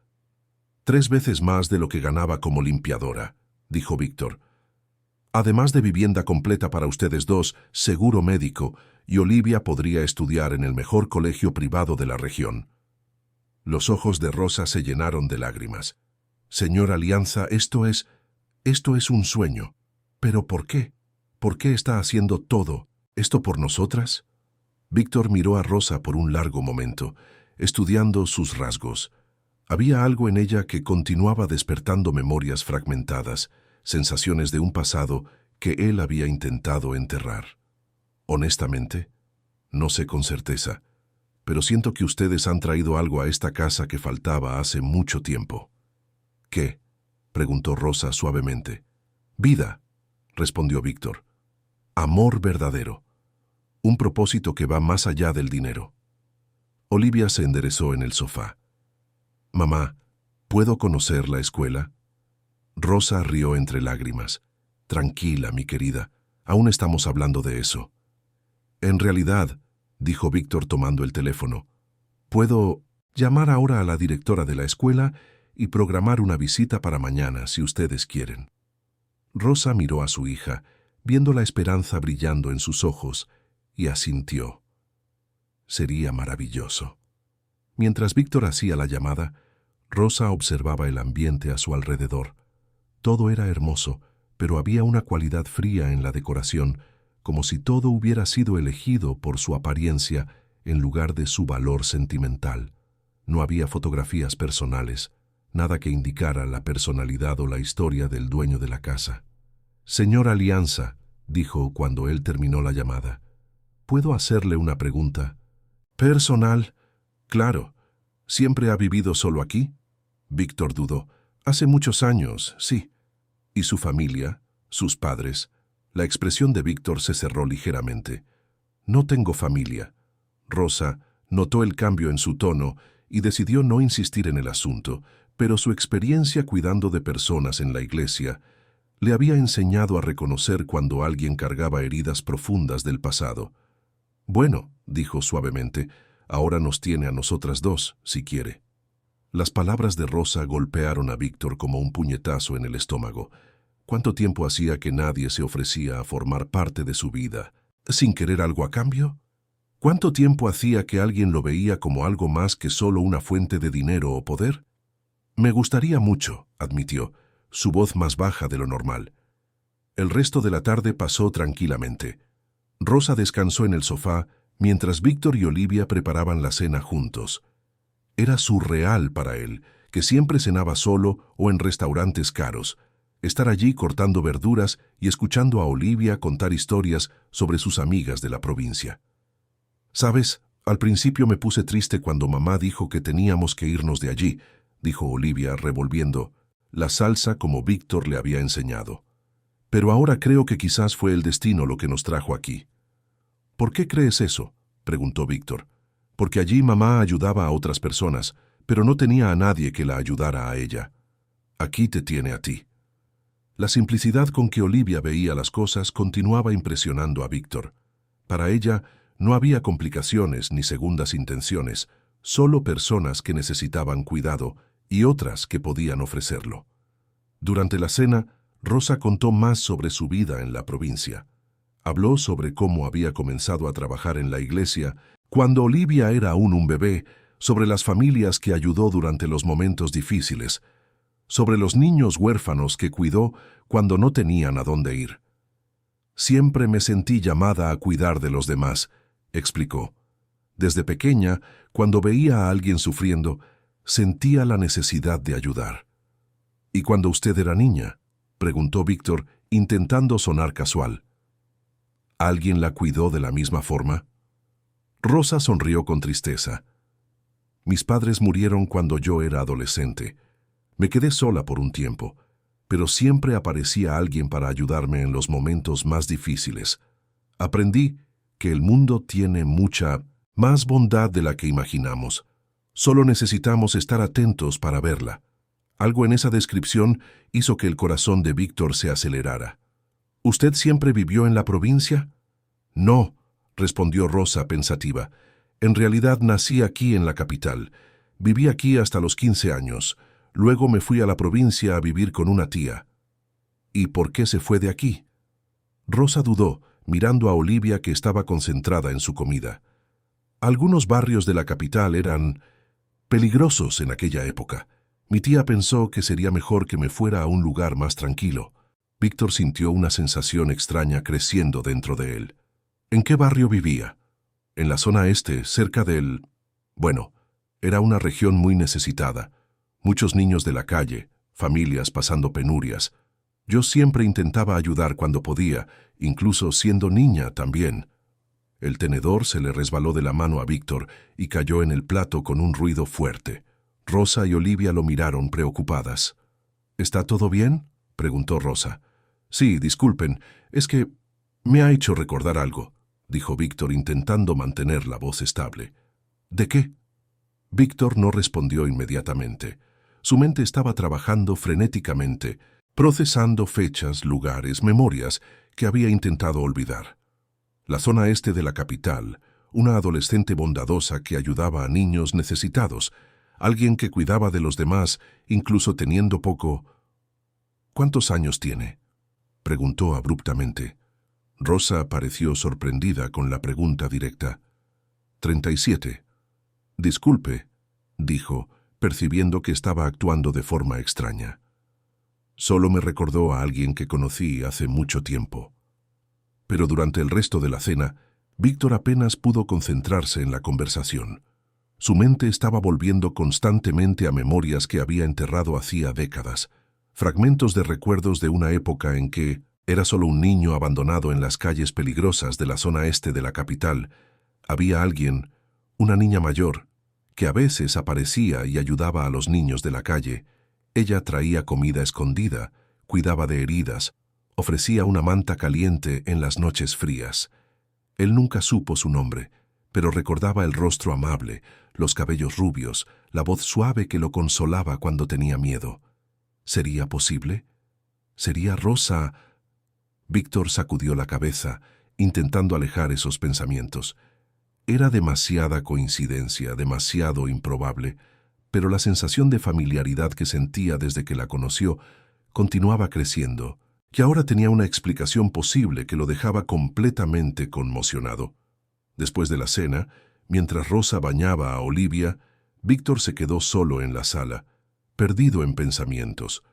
3 veces más de lo que ganaba como limpiadora, dijo Víctor. Además de vivienda completa para ustedes dos, seguro médico, y Olivia podría estudiar en el mejor colegio privado de la región. Los ojos de Rosa se llenaron de lágrimas. Señor Alianza, esto es un sueño. ¿Pero por qué? ¿Por qué está haciendo todo esto por nosotras? Víctor miró a Rosa por un largo momento, estudiando sus rasgos. Había algo en ella que continuaba despertando memorias fragmentadas, sensaciones de un pasado que él había intentado enterrar. Honestamente, no sé con certeza, pero siento que ustedes han traído algo a esta casa que faltaba hace mucho tiempo. ¿Qué? Preguntó Rosa suavemente. Vida, respondió Víctor. Amor verdadero. Un propósito que va más allá del dinero. Olivia se enderezó en el sofá. Mamá, ¿puedo conocer la escuela? Rosa rió entre lágrimas. Tranquila, mi querida, aún estamos hablando de eso. En realidad, dijo Víctor tomando el teléfono, puedo llamar ahora a la directora de la escuela y programar una visita para mañana, si ustedes quieren. Rosa miró a su hija, viendo la esperanza brillando en sus ojos, y asintió. Sería maravilloso. Mientras Víctor hacía la llamada, Rosa observaba el ambiente a su alrededor. Todo era hermoso, pero había una cualidad fría en la decoración, como si todo hubiera sido elegido por su apariencia en lugar de su valor sentimental. No había fotografías personales, nada que indicara la personalidad o la historia del dueño de la casa. Señor Alianza, dijo cuando él terminó la llamada, ¿puedo hacerle una pregunta? Personal, claro. ¿Siempre ha vivido solo aquí? Víctor dudó. Hace muchos años, sí. ¿Y su familia? ¿Sus padres? La expresión de Víctor se cerró ligeramente. No tengo familia. Rosa notó el cambio en su tono y decidió no insistir en el asunto, pero su experiencia cuidando de personas en la iglesia le había enseñado a reconocer cuando alguien cargaba heridas profundas del pasado. Bueno, dijo suavemente, ahora nos tiene a nosotras dos, si quiere. Las palabras de Rosa golpearon a Víctor como un puñetazo en el estómago. ¿Cuánto tiempo hacía que nadie se ofrecía a formar parte de su vida, sin querer algo a cambio? ¿Cuánto tiempo hacía que alguien lo veía como algo más que solo una fuente de dinero o poder? Me gustaría mucho, admitió, su voz más baja de lo normal. El resto de la tarde pasó tranquilamente. Rosa descansó en el sofá mientras Víctor y Olivia preparaban la cena juntos. Era surreal para él, que siempre cenaba solo o en restaurantes caros, estar allí cortando verduras y escuchando a Olivia contar historias sobre sus amigas de la provincia. «Sabes, al principio me puse triste cuando mamá dijo que teníamos que irnos de allí», dijo Olivia revolviendo la salsa como Víctor le había enseñado. «Pero ahora creo que quizás fue el destino lo que nos trajo aquí». «¿Por qué crees eso?», preguntó Víctor. «Porque allí mamá ayudaba a otras personas, pero no tenía a nadie que la ayudara a ella. Aquí te tiene a ti». La simplicidad con que Olivia veía las cosas continuaba impresionando a Víctor. Para ella no había complicaciones ni segundas intenciones, solo personas que necesitaban cuidado y otras que podían ofrecerlo. Durante la cena, Rosa contó más sobre su vida en la provincia. Habló sobre cómo había comenzado a trabajar en la iglesia cuando Olivia era aún un bebé, sobre las familias que ayudó durante los momentos difíciles, sobre los niños huérfanos que cuidó cuando no tenían a dónde ir. «Siempre me sentí llamada a cuidar de los demás», explicó. «Desde pequeña, cuando veía a alguien sufriendo, sentía la necesidad de ayudar». «¿Y cuando usted era niña?», preguntó Víctor, intentando sonar casual. «¿Alguien la cuidó de la misma forma?». Rosa sonrió con tristeza. Mis padres murieron cuando yo era adolescente. Me quedé sola por un tiempo, pero siempre aparecía alguien para ayudarme en los momentos más difíciles. Aprendí que el mundo tiene mucha más bondad de la que imaginamos. Solo necesitamos estar atentos para verla. Algo en esa descripción hizo que el corazón de Víctor se acelerara. ¿Usted siempre vivió en la provincia? No, respondió Rosa pensativa. En realidad nací aquí en la capital. Viví aquí hasta los 15 años. Luego me fui a la provincia a vivir con una tía. ¿Y por qué se fue de aquí? Rosa dudó, mirando a Olivia que estaba concentrada en su comida. Algunos barrios de la capital eran peligrosos en aquella época. Mi tía pensó que sería mejor que me fuera a un lugar más tranquilo. Víctor sintió una sensación extraña creciendo dentro de él. ¿En qué barrio vivía? En la zona este, cerca del... Bueno, era una región muy necesitada. Muchos niños de la calle, familias pasando penurias. Yo siempre intentaba ayudar cuando podía, incluso siendo niña también. El tenedor se le resbaló de la mano a Víctor y cayó en el plato con un ruido fuerte. Rosa y Olivia lo miraron preocupadas. ¿Está todo bien?, preguntó Rosa. Sí, disculpen, es que me ha hecho recordar algo, dijo Víctor intentando mantener la voz estable. ¿De qué? Víctor no respondió inmediatamente. Su mente estaba trabajando frenéticamente, procesando fechas, lugares, memorias que había intentado olvidar. La zona este de la capital, una adolescente bondadosa que ayudaba a niños necesitados, alguien que cuidaba de los demás, incluso teniendo poco. ¿Cuántos años tiene?, preguntó abruptamente. Rosa pareció sorprendida con la pregunta directa. 37. Disculpe, dijo, percibiendo que estaba actuando de forma extraña. Solo me recordó a alguien que conocí hace mucho tiempo. Pero durante el resto de la cena, Víctor apenas pudo concentrarse en la conversación. Su mente estaba volviendo constantemente a memorias que había enterrado hacía décadas, fragmentos de recuerdos de una época en que era solo un niño abandonado en las calles peligrosas de la zona este de la capital. Había alguien, una niña mayor, que a veces aparecía y ayudaba a los niños de la calle. Ella traía comida escondida, cuidaba de heridas, ofrecía una manta caliente en las noches frías. Él nunca supo su nombre, pero recordaba el rostro amable, los cabellos rubios, la voz suave que lo consolaba cuando tenía miedo. ¿Sería posible? ¿Sería Rosa? Víctor sacudió la cabeza, intentando alejar esos pensamientos. Era demasiada coincidencia, demasiado improbable, pero la sensación de familiaridad que sentía desde que la conoció continuaba creciendo, y ahora tenía una explicación posible que lo dejaba completamente conmocionado. Después de la cena, mientras Rosa bañaba a Olivia, Víctor se quedó solo en la sala, perdido en pensamientos.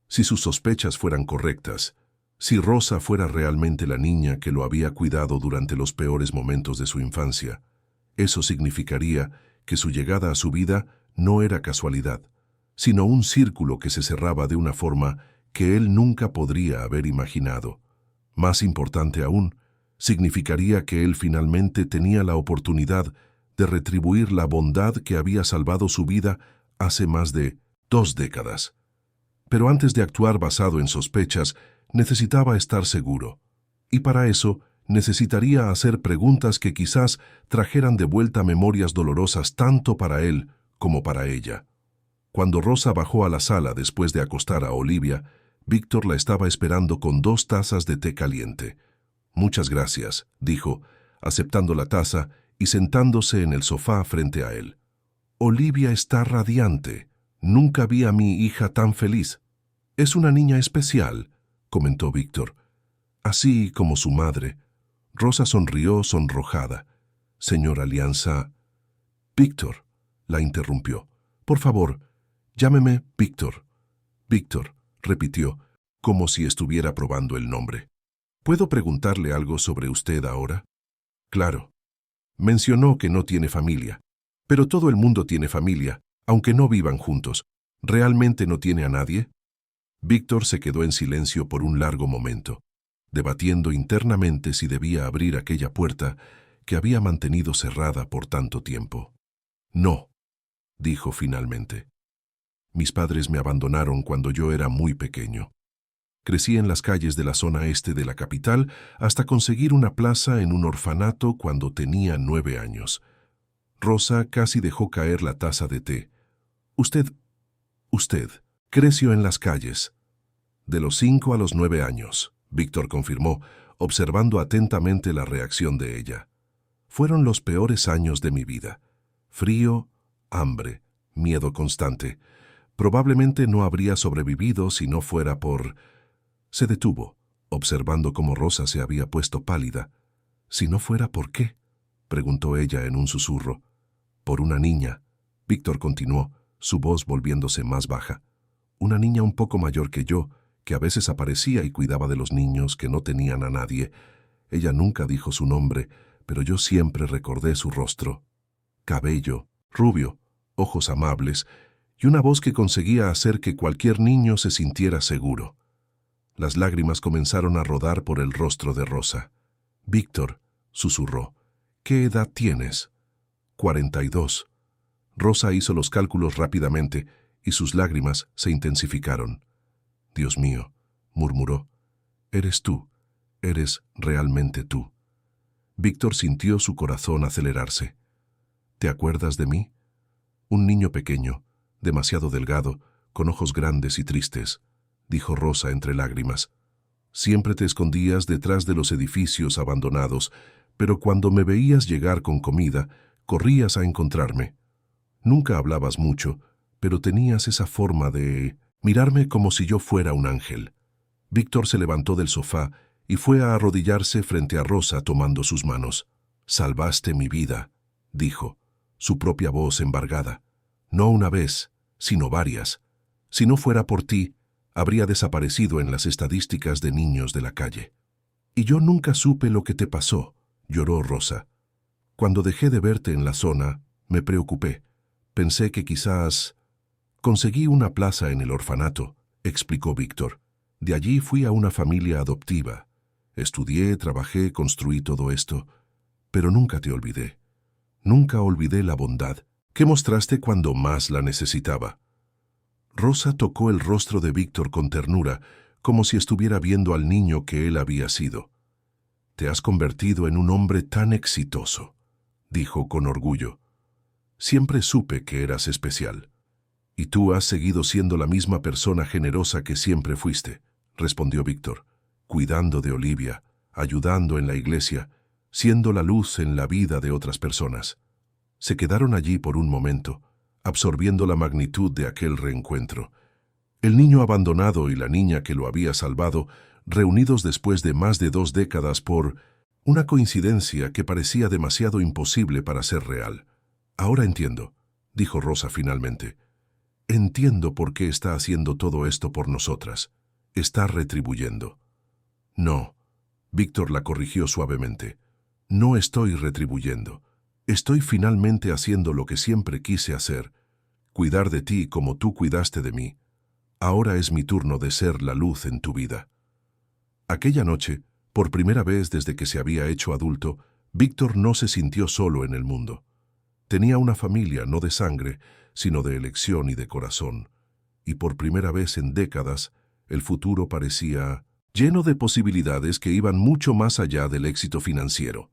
Si sus sospechas fueran correctas, si Rosa fuera realmente la niña que lo había cuidado durante los peores momentos de su infancia, eso significaría que su llegada a su vida no era casualidad, sino un círculo que se cerraba de una forma que él nunca podría haber imaginado. Más importante aún, significaría que él finalmente tenía la oportunidad de retribuir la bondad que había salvado su vida hace más de 2 décadas. Pero antes de actuar basado en sospechas, necesitaba estar seguro, y para eso necesitaría hacer preguntas que quizás trajeran de vuelta memorias dolorosas tanto para él como para ella. Cuando Rosa bajó a la sala después de acostar a Olivia, Víctor la estaba esperando con 2 tazas de té caliente. «Muchas gracias», dijo, aceptando la taza y sentándose en el sofá frente a él. «Olivia está radiante. Nunca vi a mi hija tan feliz. Es una niña especial», comentó Víctor. «Así como su madre». Rosa sonrió sonrojada. «Señor Alianza...» «Víctor», la interrumpió. «Por favor, llámeme Víctor». «Víctor», repitió, como si estuviera probando el nombre. «¿Puedo preguntarle algo sobre usted ahora?» «Claro». Mencionó que no tiene familia. Pero todo el mundo tiene familia, aunque no vivan juntos. ¿Realmente no tiene a nadie? Víctor se quedó en silencio por un largo momento, debatiendo internamente si debía abrir aquella puerta que había mantenido cerrada por tanto tiempo. No, dijo finalmente. Mis padres me abandonaron cuando yo era muy pequeño. Crecí en las calles de la zona este de la capital hasta conseguir una plaza en un orfanato cuando tenía 9 años. Rosa casi dejó caer la taza de té. Usted creció en las calles. De los 5 a los 9 años, Víctor confirmó, observando atentamente la reacción de ella. Fueron los peores años de mi vida. Frío, hambre, miedo constante. Probablemente no habría sobrevivido si no fuera por... Se detuvo, observando cómo Rosa se había puesto pálida. «¿Si no fuera por qué?», preguntó ella en un susurro. «Por una niña», Víctor continuó, su voz volviéndose más baja. «Una niña un poco mayor que yo, que a veces aparecía y cuidaba de los niños que no tenían a nadie. Ella nunca dijo su nombre, pero yo siempre recordé su rostro. Cabello, rubio, ojos amables, y una voz que conseguía hacer que cualquier niño se sintiera seguro». Las lágrimas comenzaron a rodar por el rostro de Rosa. «Víctor», susurró, «¿qué edad tienes?» 42. Rosa hizo los cálculos rápidamente y sus lágrimas se intensificaron. «Dios mío», murmuró, «eres tú, eres realmente tú». Víctor sintió su corazón acelerarse. «¿Te acuerdas de mí?» Un niño pequeño, demasiado delgado, con ojos grandes y tristes, dijo Rosa entre lágrimas. «Siempre te escondías detrás de los edificios abandonados, pero cuando me veías llegar con comida, corrías a encontrarme. Nunca hablabas mucho, pero tenías esa forma de mirarme como si yo fuera un ángel». Víctor se levantó del sofá y fue a arrodillarse frente a Rosa tomando sus manos. «Salvaste mi vida», dijo, su propia voz embargada. «No una vez, sino varias. Si no fuera por ti, habría desaparecido en las estadísticas de niños de la calle». «Y yo nunca supe lo que te pasó», lloró Rosa. «Cuando dejé de verte en la zona, me preocupé. Pensé que quizás...» «Conseguí una plaza en el orfanato», explicó Víctor. «De allí fui a una familia adoptiva. Estudié, trabajé, construí todo esto. Pero nunca te olvidé. Nunca olvidé la bondad que mostraste cuando más la necesitaba». Rosa tocó el rostro de Víctor con ternura, como si estuviera viendo al niño que él había sido. «Te has convertido en un hombre tan exitoso», dijo con orgullo. «Siempre supe que eras especial». «Y tú has seguido siendo la misma persona generosa que siempre fuiste», respondió Víctor, «cuidando de Olivia, ayudando en la iglesia, siendo la luz en la vida de otras personas». Se quedaron allí por un momento, absorbiendo la magnitud de aquel reencuentro. El niño abandonado y la niña que lo había salvado, reunidos después de más de 2 décadas por una coincidencia que parecía demasiado imposible para ser real. «Ahora entiendo», dijo Rosa finalmente. «Entiendo por qué está haciendo todo esto por nosotras. Está retribuyendo». «No», Víctor la corrigió suavemente. «No estoy retribuyendo. Estoy finalmente haciendo lo que siempre quise hacer, cuidar de ti como tú cuidaste de mí. Ahora es mi turno de ser la luz en tu vida». Aquella noche, por primera vez desde que se había hecho adulto, Víctor no se sintió solo en el mundo. Tenía una familia no de sangre, sino de elección y de corazón. Y por primera vez en décadas, el futuro parecía lleno de posibilidades que iban mucho más allá del éxito financiero.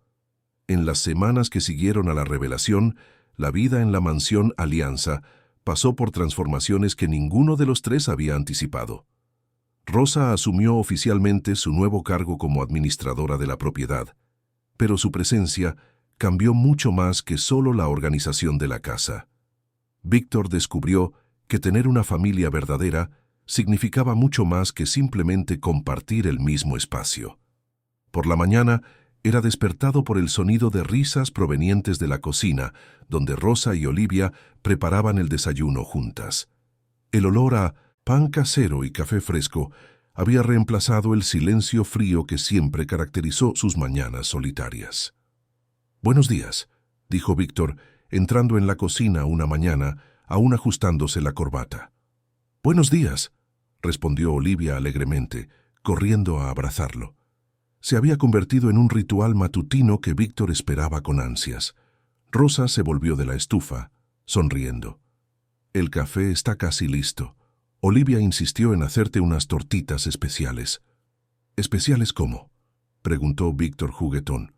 En las semanas que siguieron a la revelación, la vida en la mansión Alianza pasó por transformaciones que ninguno de los tres había anticipado. Rosa asumió oficialmente su nuevo cargo como administradora de la propiedad, pero su presencia cambió mucho más que solo la organización de la casa. Víctor descubrió que tener una familia verdadera significaba mucho más que simplemente compartir el mismo espacio. Por la mañana, era despertado por el sonido de risas provenientes de la cocina, donde Rosa y Olivia preparaban el desayuno juntas. El olor a pan casero y café fresco había reemplazado el silencio frío que siempre caracterizó sus mañanas solitarias. «Buenos días», dijo Víctor, entrando en la cocina una mañana, aún ajustándose la corbata. «Buenos días», respondió Olivia alegremente, corriendo a abrazarlo. Se había convertido en un ritual matutino que Víctor esperaba con ansias. Rosa se volvió de la estufa, sonriendo. «El café está casi listo. Olivia insistió en hacerte unas tortitas especiales». «¿Especiales cómo?», preguntó Víctor juguetón.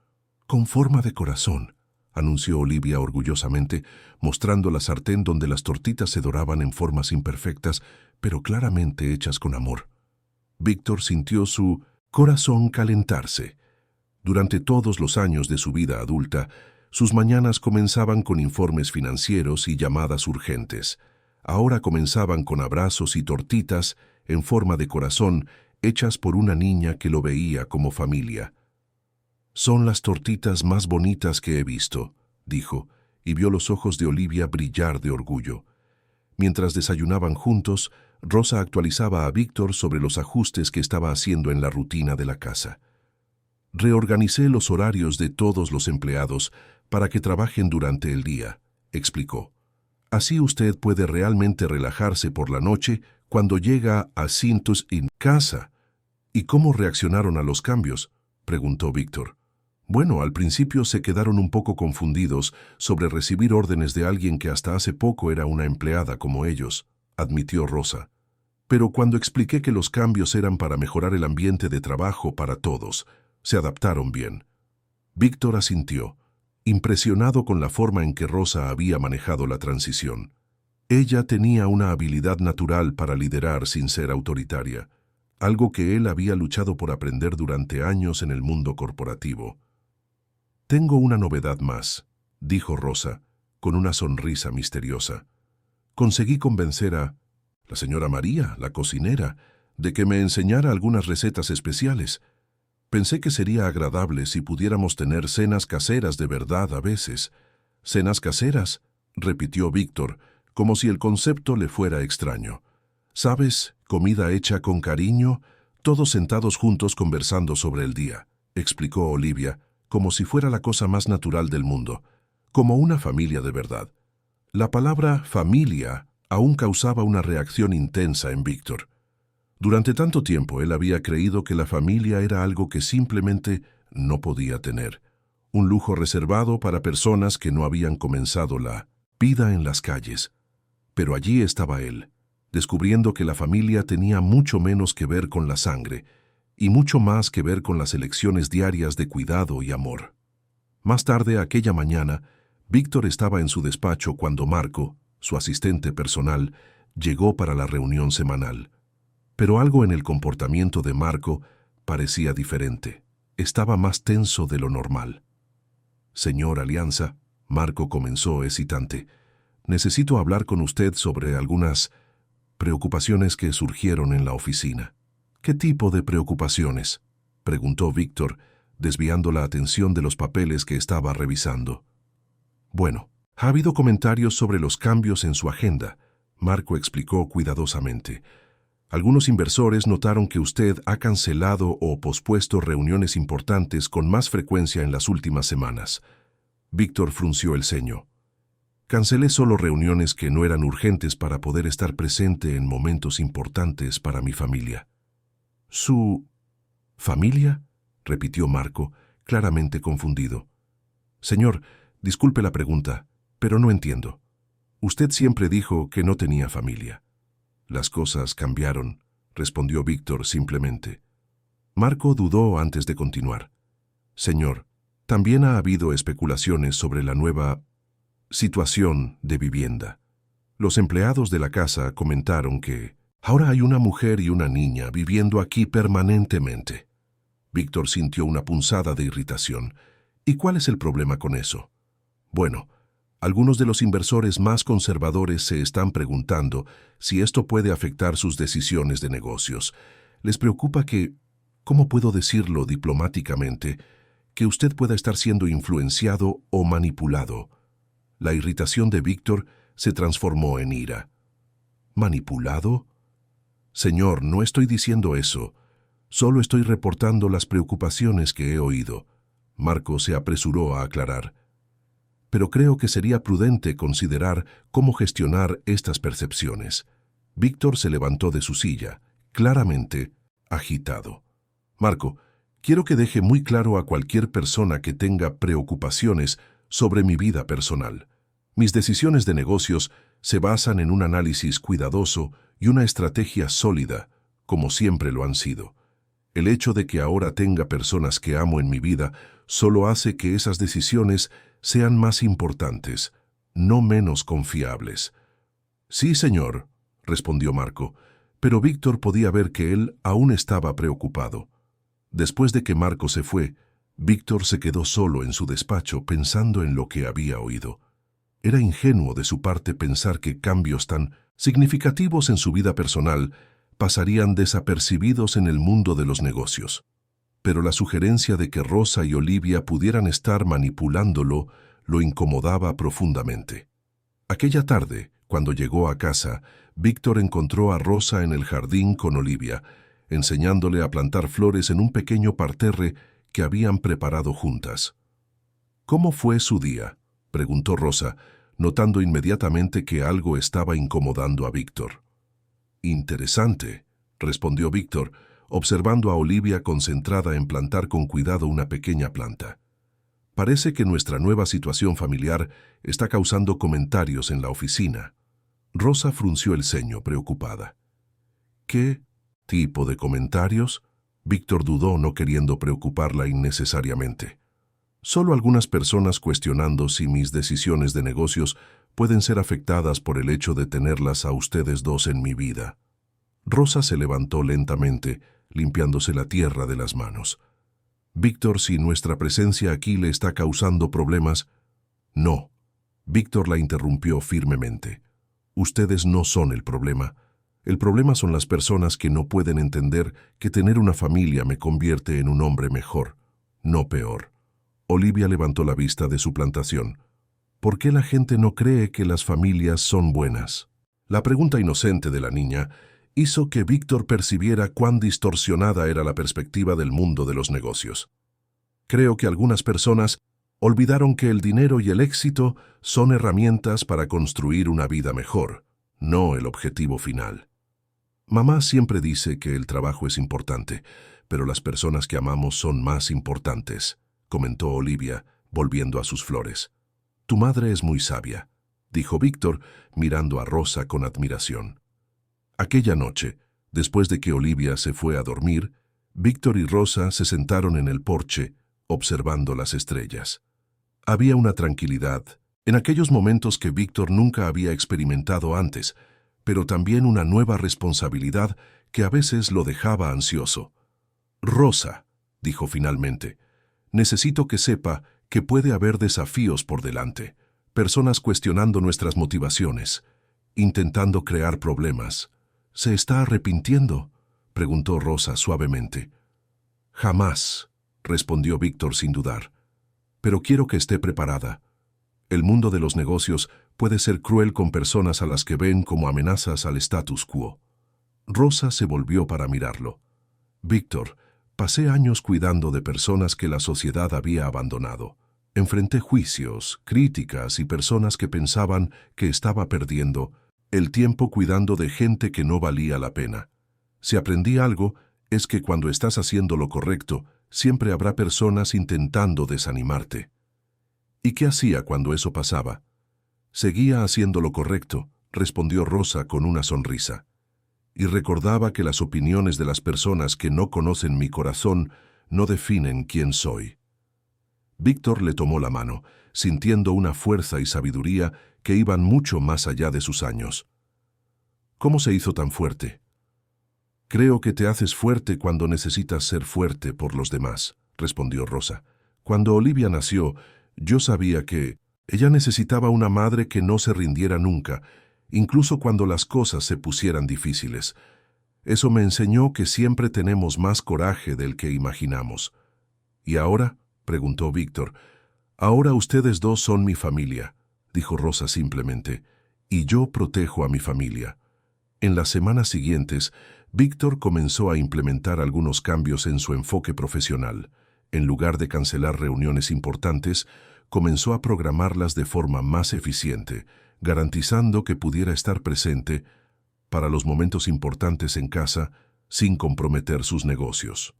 «Con forma de corazón», anunció Olivia orgullosamente, mostrando la sartén donde las tortitas se doraban en formas imperfectas, pero claramente hechas con amor. Víctor sintió su corazón calentarse. Durante todos los años de su vida adulta, sus mañanas comenzaban con informes financieros y llamadas urgentes. Ahora comenzaban con abrazos y tortitas en forma de corazón hechas por una niña que lo veía como familia. «Son las tortitas más bonitas que he visto», dijo, y vio los ojos de Olivia brillar de orgullo. Mientras desayunaban juntos, Rosa actualizaba a Víctor sobre los ajustes que estaba haciendo en la rutina de la casa. «Reorganicé los horarios de todos los empleados para que trabajen durante el día», explicó. «Así usted puede realmente relajarse por la noche cuando llega a Cintus en casa». «¿Y cómo reaccionaron a los cambios?», preguntó Víctor. «Bueno, al principio se quedaron un poco confundidos sobre recibir órdenes de alguien que hasta hace poco era una empleada como ellos», admitió Rosa. «Pero cuando expliqué que los cambios eran para mejorar el ambiente de trabajo para todos, se adaptaron bien». Víctor asintió, impresionado con la forma en que Rosa había manejado la transición. Ella tenía una habilidad natural para liderar sin ser autoritaria, algo que él había luchado por aprender durante años en el mundo corporativo. «Tengo una novedad más», dijo Rosa, con una sonrisa misteriosa. «Conseguí convencer a la señora María, la cocinera, de que me enseñara algunas recetas especiales. Pensé que sería agradable si pudiéramos tener cenas caseras de verdad a veces». «¿Cenas caseras?», repitió Víctor, como si el concepto le fuera extraño. «¿Sabes? Comida hecha con cariño, todos sentados juntos conversando sobre el día», explicó Olivia, como si fuera la cosa más natural del mundo, como una familia de verdad. La palabra familia aún causaba una reacción intensa en Víctor. Durante tanto tiempo él había creído que la familia era algo que simplemente no podía tener, un lujo reservado para personas que no habían comenzado la vida en las calles. Pero allí estaba él, descubriendo que la familia tenía mucho menos que ver con la sangre y mucho más que ver con las elecciones diarias de cuidado y amor. Más tarde aquella mañana, Víctor estaba en su despacho cuando Marco, su asistente personal, llegó para la reunión semanal. Pero algo en el comportamiento de Marco parecía diferente. Estaba más tenso de lo normal. «Señor Alianza», Marco comenzó hesitante, «necesito hablar con usted sobre algunas preocupaciones que surgieron en la oficina». «¿Qué tipo de preocupaciones?», preguntó Víctor, desviando la atención de los papeles que estaba revisando. «Bueno, ha habido comentarios sobre los cambios en su agenda», Marco explicó cuidadosamente. «Algunos inversores notaron que usted ha cancelado o pospuesto reuniones importantes con más frecuencia en las últimas semanas». Víctor frunció el ceño. «Cancelé solo reuniones que no eran urgentes para poder estar presente en momentos importantes para mi familia». «¿Su familia?», repitió Marco, claramente confundido. «Señor, disculpe la pregunta, pero no entiendo. Usted siempre dijo que no tenía familia». «Las cosas cambiaron», respondió Víctor simplemente. Marco dudó antes de continuar. «Señor, también ha habido especulaciones sobre la nueva situación de vivienda. Los empleados de la casa comentaron que ahora hay una mujer y una niña viviendo aquí permanentemente». Víctor sintió una punzada de irritación. «¿Y cuál es el problema con eso?». «Bueno, algunos de los inversores más conservadores se están preguntando si esto puede afectar sus decisiones de negocios. Les preocupa que, ¿cómo puedo decirlo diplomáticamente?, que usted pueda estar siendo influenciado o manipulado». La irritación de Víctor se transformó en ira. «¿Manipulado?». «Señor, no estoy diciendo eso. Solo estoy reportando las preocupaciones que he oído». Marco se apresuró a aclarar. «Pero creo que sería prudente considerar cómo gestionar estas percepciones». Víctor se levantó de su silla, claramente agitado. «Marco, quiero que deje muy claro a cualquier persona que tenga preocupaciones sobre mi vida personal. Mis decisiones de negocios se basan en un análisis cuidadoso y una estrategia sólida, como siempre lo han sido. El hecho de que ahora tenga personas que amo en mi vida solo hace que esas decisiones sean más importantes, no menos confiables. Sí, señor, respondió Marco, pero Víctor podía ver que él aún estaba preocupado. Después de que Marco se fue, Víctor se quedó solo en su despacho pensando en lo que había oído. Era ingenuo de su parte pensar que cambios tan significativos en su vida personal pasarían desapercibidos en el mundo de los negocios. Pero la sugerencia de que Rosa y Olivia pudieran estar manipulándolo lo incomodaba profundamente. Aquella tarde, cuando llegó a casa, Víctor encontró a Rosa en el jardín con Olivia, enseñándole a plantar flores en un pequeño parterre que habían preparado juntas. ¿Cómo fue su día?, preguntó Rosa, notando inmediatamente que algo estaba incomodando a Víctor. Interesante, respondió Víctor, observando a Olivia concentrada en plantar con cuidado una pequeña planta. Parece que nuestra nueva situación familiar está causando comentarios en la oficina. Rosa frunció el ceño, preocupada. ¿Qué tipo de comentarios? Víctor dudó, no queriendo preocuparla innecesariamente. Solo algunas personas cuestionando si mis decisiones de negocios pueden ser afectadas por el hecho de tenerlas a ustedes dos en mi vida. Rosa se levantó lentamente, limpiándose la tierra de las manos. Víctor, si nuestra presencia aquí le está causando problemas... No. Víctor la interrumpió firmemente. Ustedes no son el problema. El problema son las personas que no pueden entender que tener una familia me convierte en un hombre mejor, no peor. Olivia levantó la vista de su plantación. ¿Por qué la gente no cree que las familias son buenas? La pregunta inocente de la niña hizo que Víctor percibiera cuán distorsionada era la perspectiva del mundo de los negocios. Creo que algunas personas olvidaron que el dinero y el éxito son herramientas para construir una vida mejor, no el objetivo final. Mamá siempre dice que el trabajo es importante, pero las personas que amamos son más importantes, comentó Olivia, volviendo a sus flores. Tu madre es muy sabia, dijo Víctor, mirando a Rosa con admiración. Aquella noche, después de que Olivia se fue a dormir, Víctor y Rosa se sentaron en el porche, observando las estrellas. Había una tranquilidad, en aquellos momentos que Víctor nunca había experimentado antes, pero también una nueva responsabilidad que a veces lo dejaba ansioso. Rosa, dijo finalmente, necesito que sepa que puede haber desafíos por delante, personas cuestionando nuestras motivaciones, intentando crear problemas. ¿Se está arrepintiendo?, preguntó Rosa suavemente. Jamás, respondió Víctor sin dudar. Pero quiero que esté preparada. El mundo de los negocios puede ser cruel con personas a las que ven como amenazas al status quo. Rosa se volvió para mirarlo. Víctor, pasé años cuidando de personas que la sociedad había abandonado. Enfrenté juicios, críticas y personas que pensaban que estaba perdiendo el tiempo cuidando de gente que no valía la pena. Si aprendí algo, es que cuando estás haciendo lo correcto, siempre habrá personas intentando desanimarte. ¿Y qué hacía cuando eso pasaba? Seguía haciendo lo correcto, respondió Rosa con una sonrisa. Y recordaba que las opiniones de las personas que no conocen mi corazón no definen quién soy. Víctor le tomó la mano, sintiendo una fuerza y sabiduría que iban mucho más allá de sus años. ¿Cómo se hizo tan fuerte? Creo que te haces fuerte cuando necesitas ser fuerte por los demás, respondió Rosa. Cuando Olivia nació, yo sabía que ella necesitaba una madre que no se rindiera nunca, incluso cuando las cosas se pusieran difíciles. Eso me enseñó que siempre tenemos más coraje del que imaginamos. ¿Y ahora?, preguntó Víctor. Ahora ustedes dos son mi familia, dijo Rosa simplemente, y yo protejo a mi familia. En las semanas siguientes, Víctor comenzó a implementar algunos cambios en su enfoque profesional. En lugar de cancelar reuniones importantes, comenzó a programarlas de forma más eficiente, garantizando que pudiera estar presente para los momentos importantes en casa sin comprometer sus negocios.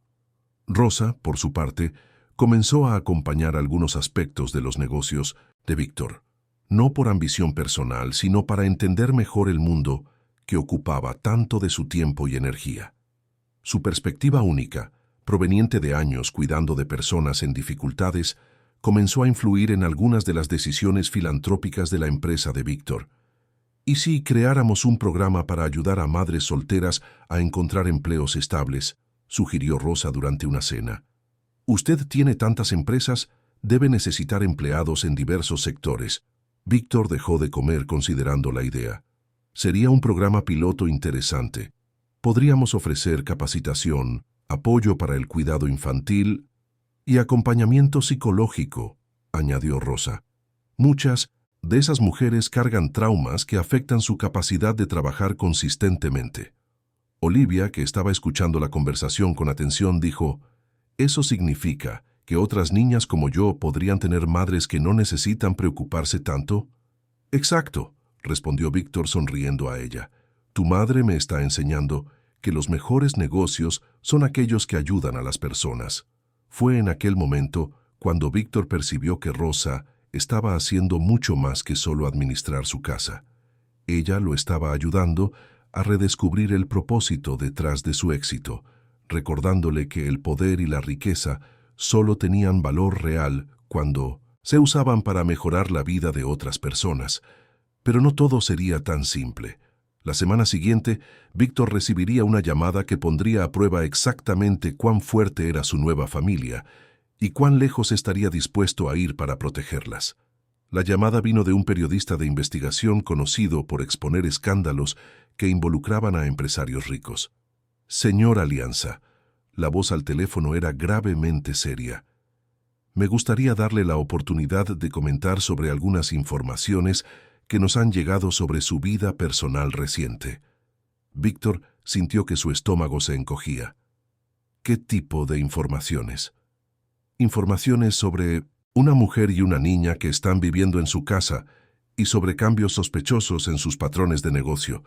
Rosa, por su parte, comenzó a acompañar algunos aspectos de los negocios de Víctor, no por ambición personal, sino para entender mejor el mundo que ocupaba tanto de su tiempo y energía. Su perspectiva única, proveniente de años cuidando de personas en dificultades, comenzó a influir en algunas de las decisiones filantrópicas de la empresa de Víctor. ¿Y si creáramos un programa para ayudar a madres solteras a encontrar empleos estables?, sugirió Rosa durante una cena. Usted tiene tantas empresas, debe necesitar empleados en diversos sectores. Víctor dejó de comer considerando la idea. Sería un programa piloto interesante. Podríamos ofrecer capacitación, apoyo para el cuidado infantil y acompañamiento psicológico, añadió Rosa. Muchas de esas mujeres cargan traumas que afectan su capacidad de trabajar consistentemente. Olivia, que estaba escuchando la conversación con atención, dijo: «Eso significa que otras niñas como yo podrían tener madres que no necesitan preocuparse tanto». «Exacto», respondió Víctor sonriendo a ella. «Tu madre me está enseñando que los mejores negocios son aquellos que ayudan a las personas». Fue en aquel momento cuando Víctor percibió que Rosa estaba haciendo mucho más que solo administrar su casa. Ella lo estaba ayudando a redescubrir el propósito detrás de su éxito, recordándole que el poder y la riqueza solo tenían valor real cuando se usaban para mejorar la vida de otras personas. Pero no todo sería tan simple. La semana siguiente, Víctor recibiría una llamada que pondría a prueba exactamente cuán fuerte era su nueva familia y cuán lejos estaría dispuesto a ir para protegerlas. La llamada vino de un periodista de investigación conocido por exponer escándalos que involucraban a empresarios ricos. «Señor Alianza», la voz al teléfono era gravemente seria. «Me gustaría darle la oportunidad de comentar sobre algunas informaciones que nos han llegado sobre su vida personal reciente». Víctor sintió que su estómago se encogía. «¿Qué tipo de informaciones?» «Informaciones sobre una mujer y una niña que están viviendo en su casa y sobre cambios sospechosos en sus patrones de negocio.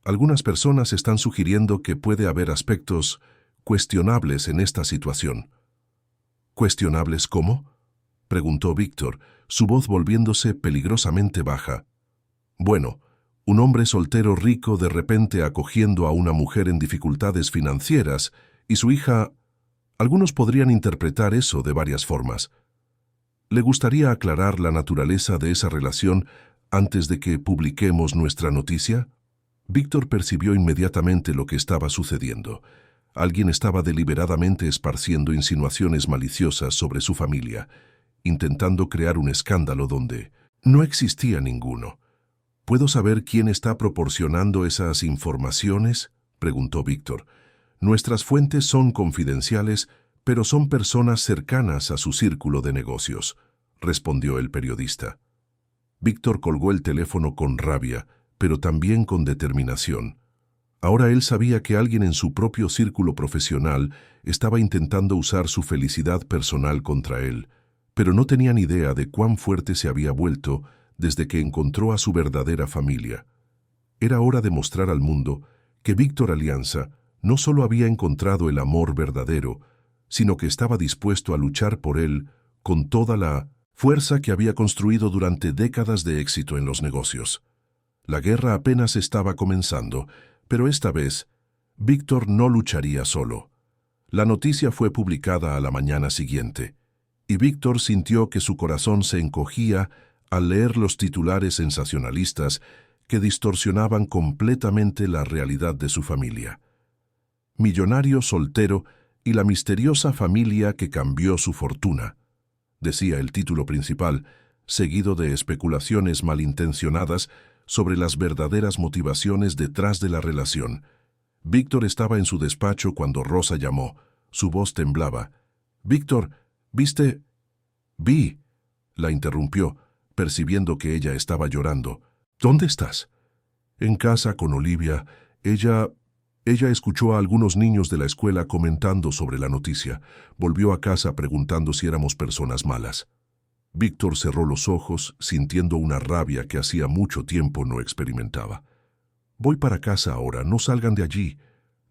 Algunas personas están sugiriendo que puede haber aspectos cuestionables en esta situación». «¿Cuestionables cómo?», preguntó Víctor, su voz volviéndose peligrosamente baja. «Bueno, un hombre soltero rico de repente acogiendo a una mujer en dificultades financieras y su hija. Algunos podrían interpretar eso de varias formas. ¿Le gustaría aclarar la naturaleza de esa relación antes de que publiquemos nuestra noticia?» Víctor percibió inmediatamente lo que estaba sucediendo. Alguien estaba deliberadamente esparciendo insinuaciones maliciosas sobre su familia, intentando crear un escándalo donde no existía ninguno. «¿Puedo saber quién está proporcionando esas informaciones?», preguntó Víctor. «Nuestras fuentes son confidenciales, pero son personas cercanas a su círculo de negocios», respondió el periodista. Víctor colgó el teléfono con rabia, pero también con determinación. Ahora él sabía que alguien en su propio círculo profesional estaba intentando usar su felicidad personal contra él, pero no tenía ni idea de cuán fuerte se había vuelto desde que encontró a su verdadera familia. Era hora de mostrar al mundo que Víctor Alianza no solo había encontrado el amor verdadero, sino que estaba dispuesto a luchar por él con toda la fuerza que había construido durante décadas de éxito en los negocios. La guerra apenas estaba comenzando, pero esta vez, Víctor no lucharía solo. La noticia fue publicada a la mañana siguiente, y Víctor sintió que su corazón se encogía al leer los titulares sensacionalistas que distorsionaban completamente la realidad de su familia. «Millonario soltero y la misteriosa familia que cambió su fortuna», decía el título principal, seguido de especulaciones malintencionadas sobre las verdaderas motivaciones detrás de la relación. Víctor estaba en su despacho cuando Rosa llamó. Su voz temblaba. «Víctor, ¿viste?» «Vi», la interrumpió, percibiendo que ella estaba llorando. «¿Dónde estás?» «En casa con Olivia. Ella escuchó a algunos niños de la escuela comentando sobre la noticia. Volvió a casa preguntando si éramos personas malas». Víctor cerró los ojos, sintiendo una rabia que hacía mucho tiempo no experimentaba. «Voy para casa ahora, no salgan de allí.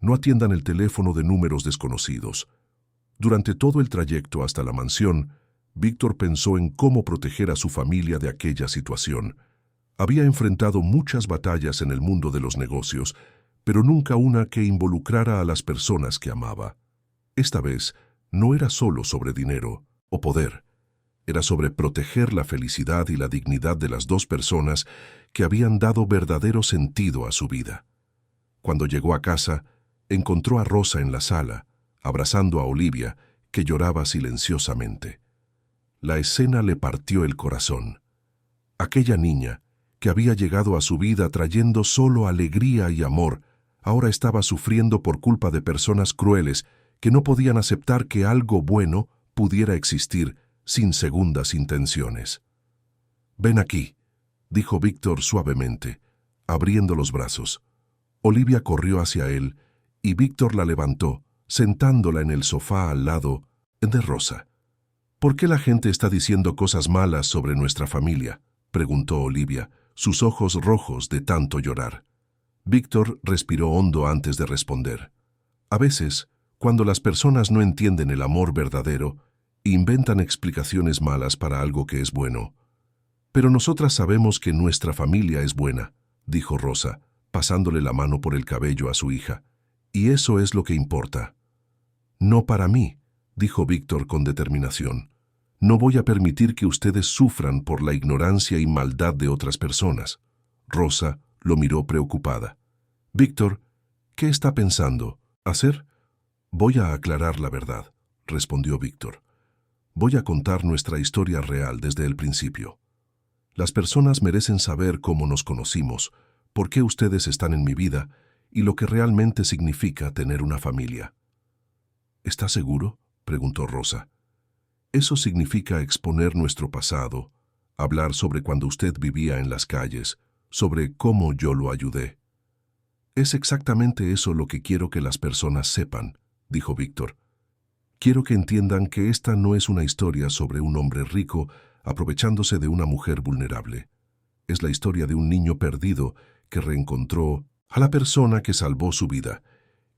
No atiendan el teléfono de números desconocidos». Durante todo el trayecto hasta la mansión, Víctor pensó en cómo proteger a su familia de aquella situación. Había enfrentado muchas batallas en el mundo de los negocios, pero nunca una que involucrara a las personas que amaba. Esta vez no era solo sobre dinero o poder, era sobre proteger la felicidad y la dignidad de las dos personas que habían dado verdadero sentido a su vida. Cuando llegó a casa, encontró a Rosa en la sala, abrazando a Olivia, que lloraba silenciosamente. La escena le partió el corazón. Aquella niña, que había llegado a su vida trayendo solo alegría y amor, ahora estaba sufriendo por culpa de personas crueles que no podían aceptar que algo bueno pudiera existir sin segundas intenciones. «Ven aquí», dijo Víctor suavemente, abriendo los brazos. Olivia corrió hacia él y Víctor la levantó, sentándola en el sofá al lado de Rosa. «¿Por qué la gente está diciendo cosas malas sobre nuestra familia?», preguntó Olivia, sus ojos rojos de tanto llorar. Víctor respiró hondo antes de responder. A veces, cuando las personas no entienden el amor verdadero, inventan explicaciones malas para algo que es bueno. «Pero nosotras sabemos que nuestra familia es buena», dijo Rosa, pasándole la mano por el cabello a su hija. «Y eso es lo que importa». «No para mí», dijo Víctor con determinación. «No voy a permitir que ustedes sufran por la ignorancia y maldad de otras personas». Rosa lo miró preocupada. «Víctor, ¿qué está pensando hacer?» «Voy a aclarar la verdad», respondió Víctor. «Voy a contar nuestra historia real desde el principio. Las personas merecen saber cómo nos conocimos, por qué ustedes están en mi vida y lo que realmente significa tener una familia». «¿Está seguro?», preguntó Rosa. «Eso significa exponer nuestro pasado, hablar sobre cuando usted vivía en las calles, sobre cómo yo lo ayudé». «Es exactamente eso lo que quiero que las personas sepan», dijo Víctor. «Quiero que entiendan que esta no es una historia sobre un hombre rico aprovechándose de una mujer vulnerable. Es la historia de un niño perdido que reencontró a la persona que salvó su vida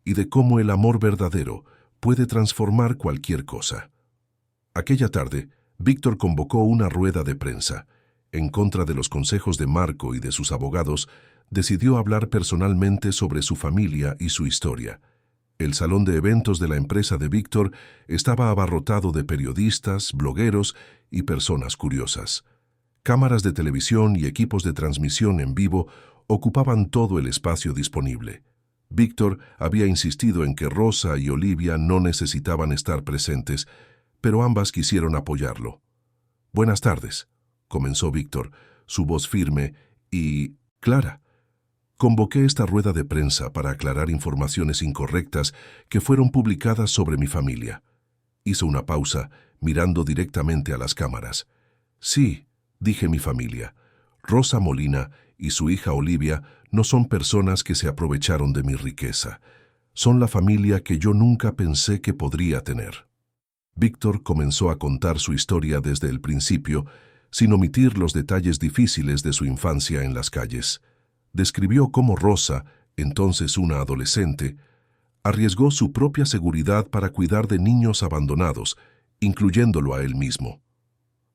y de cómo el amor verdadero puede transformar cualquier cosa». Aquella tarde, Víctor convocó una rueda de prensa. En contra de los consejos de Marco y de sus abogados, decidió hablar personalmente sobre su familia y su historia. El salón de eventos de la empresa de Víctor estaba abarrotado de periodistas, blogueros y personas curiosas. Cámaras de televisión y equipos de transmisión en vivo ocupaban todo el espacio disponible. Víctor había insistido en que Rosa y Olivia no necesitaban estar presentes, pero ambas quisieron apoyarlo. «Buenas tardes», comenzó Víctor, su voz firme y clara. «Convoqué esta rueda de prensa para aclarar informaciones incorrectas que fueron publicadas sobre mi familia». Hizo una pausa, mirando directamente a las cámaras. «Sí», dije, «mi familia. Rosa Molina y su hija Olivia no son personas que se aprovecharon de mi riqueza. Son la familia que yo nunca pensé que podría tener». Víctor comenzó a contar su historia desde el principio, sin omitir los detalles difíciles de su infancia en las calles. Describió cómo Rosa, entonces una adolescente, arriesgó su propia seguridad para cuidar de niños abandonados, incluyéndolo a él mismo.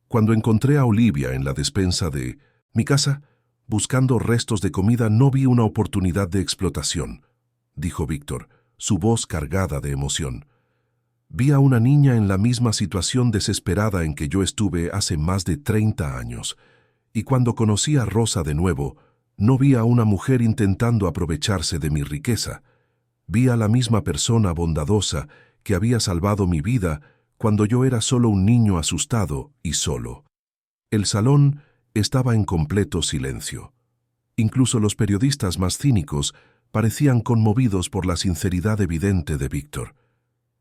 «Cuando encontré a Olivia en la despensa de mi casa, buscando restos de comida, no vi una oportunidad de explotación», dijo Víctor, su voz cargada de emoción. «Vi a una niña en la misma situación desesperada en que yo estuve hace más de 30 años, y cuando conocí a Rosa de nuevo, no vi a una mujer intentando aprovecharse de mi riqueza. Vi a la misma persona bondadosa que había salvado mi vida cuando yo era solo un niño asustado y solo». El salón estaba en completo silencio. Incluso los periodistas más cínicos parecían conmovidos por la sinceridad evidente de Víctor.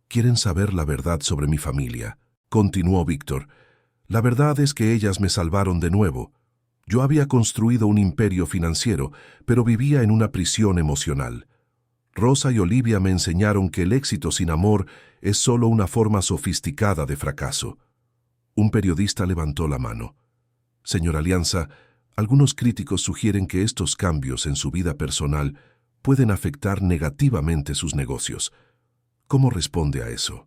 «¿Quieren saber la verdad sobre mi familia?», continuó Víctor. «La verdad es que ellas me salvaron de nuevo. Yo había construido un imperio financiero, pero vivía en una prisión emocional. Rosa y Olivia me enseñaron que el éxito sin amor es solo una forma sofisticada de fracaso». Un periodista levantó la mano. «Señor Alianza, algunos críticos sugieren que estos cambios en su vida personal pueden afectar negativamente sus negocios. ¿Cómo responde a eso?».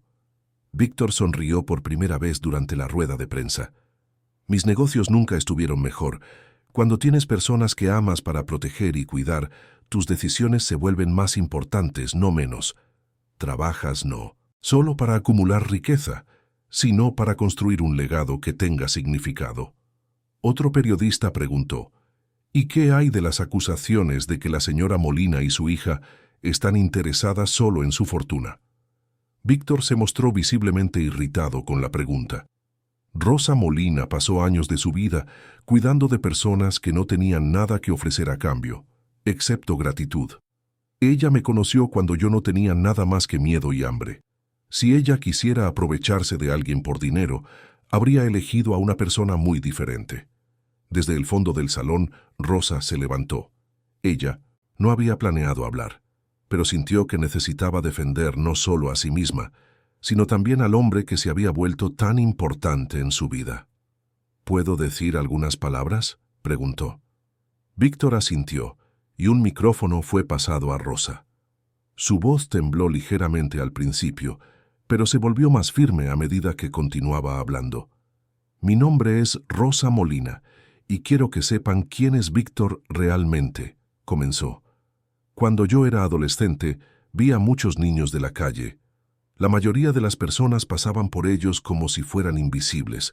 Víctor sonrió por primera vez durante la rueda de prensa. Mis negocios nunca estuvieron mejor. Cuando tienes personas que amas para proteger y cuidar, tus decisiones se vuelven más importantes, no menos. Trabajas no solo para acumular riqueza, sino para construir un legado que tenga significado. Otro periodista preguntó, ¿y qué hay de las acusaciones de que la señora Molina y su hija están interesadas solo en su fortuna? Víctor se mostró visiblemente irritado con la pregunta. Rosa Molina pasó años de su vida cuidando de personas que no tenían nada que ofrecer a cambio, excepto gratitud. Ella me conoció cuando yo no tenía nada más que miedo y hambre. Si ella quisiera aprovecharse de alguien por dinero, habría elegido a una persona muy diferente. Desde el fondo del salón, Rosa se levantó. Ella no había planeado hablar, pero sintió que necesitaba defender no solo a sí misma, sino también al hombre que se había vuelto tan importante en su vida. ¿Puedo decir algunas palabras?, preguntó. Víctor asintió, y un micrófono fue pasado a Rosa. Su voz tembló ligeramente al principio, pero se volvió más firme a medida que continuaba hablando. Mi nombre es Rosa Molina, y quiero que sepan quién es Víctor realmente, comenzó. Cuando yo era adolescente, vi a muchos niños de la calle. La mayoría de las personas pasaban por ellos como si fueran invisibles,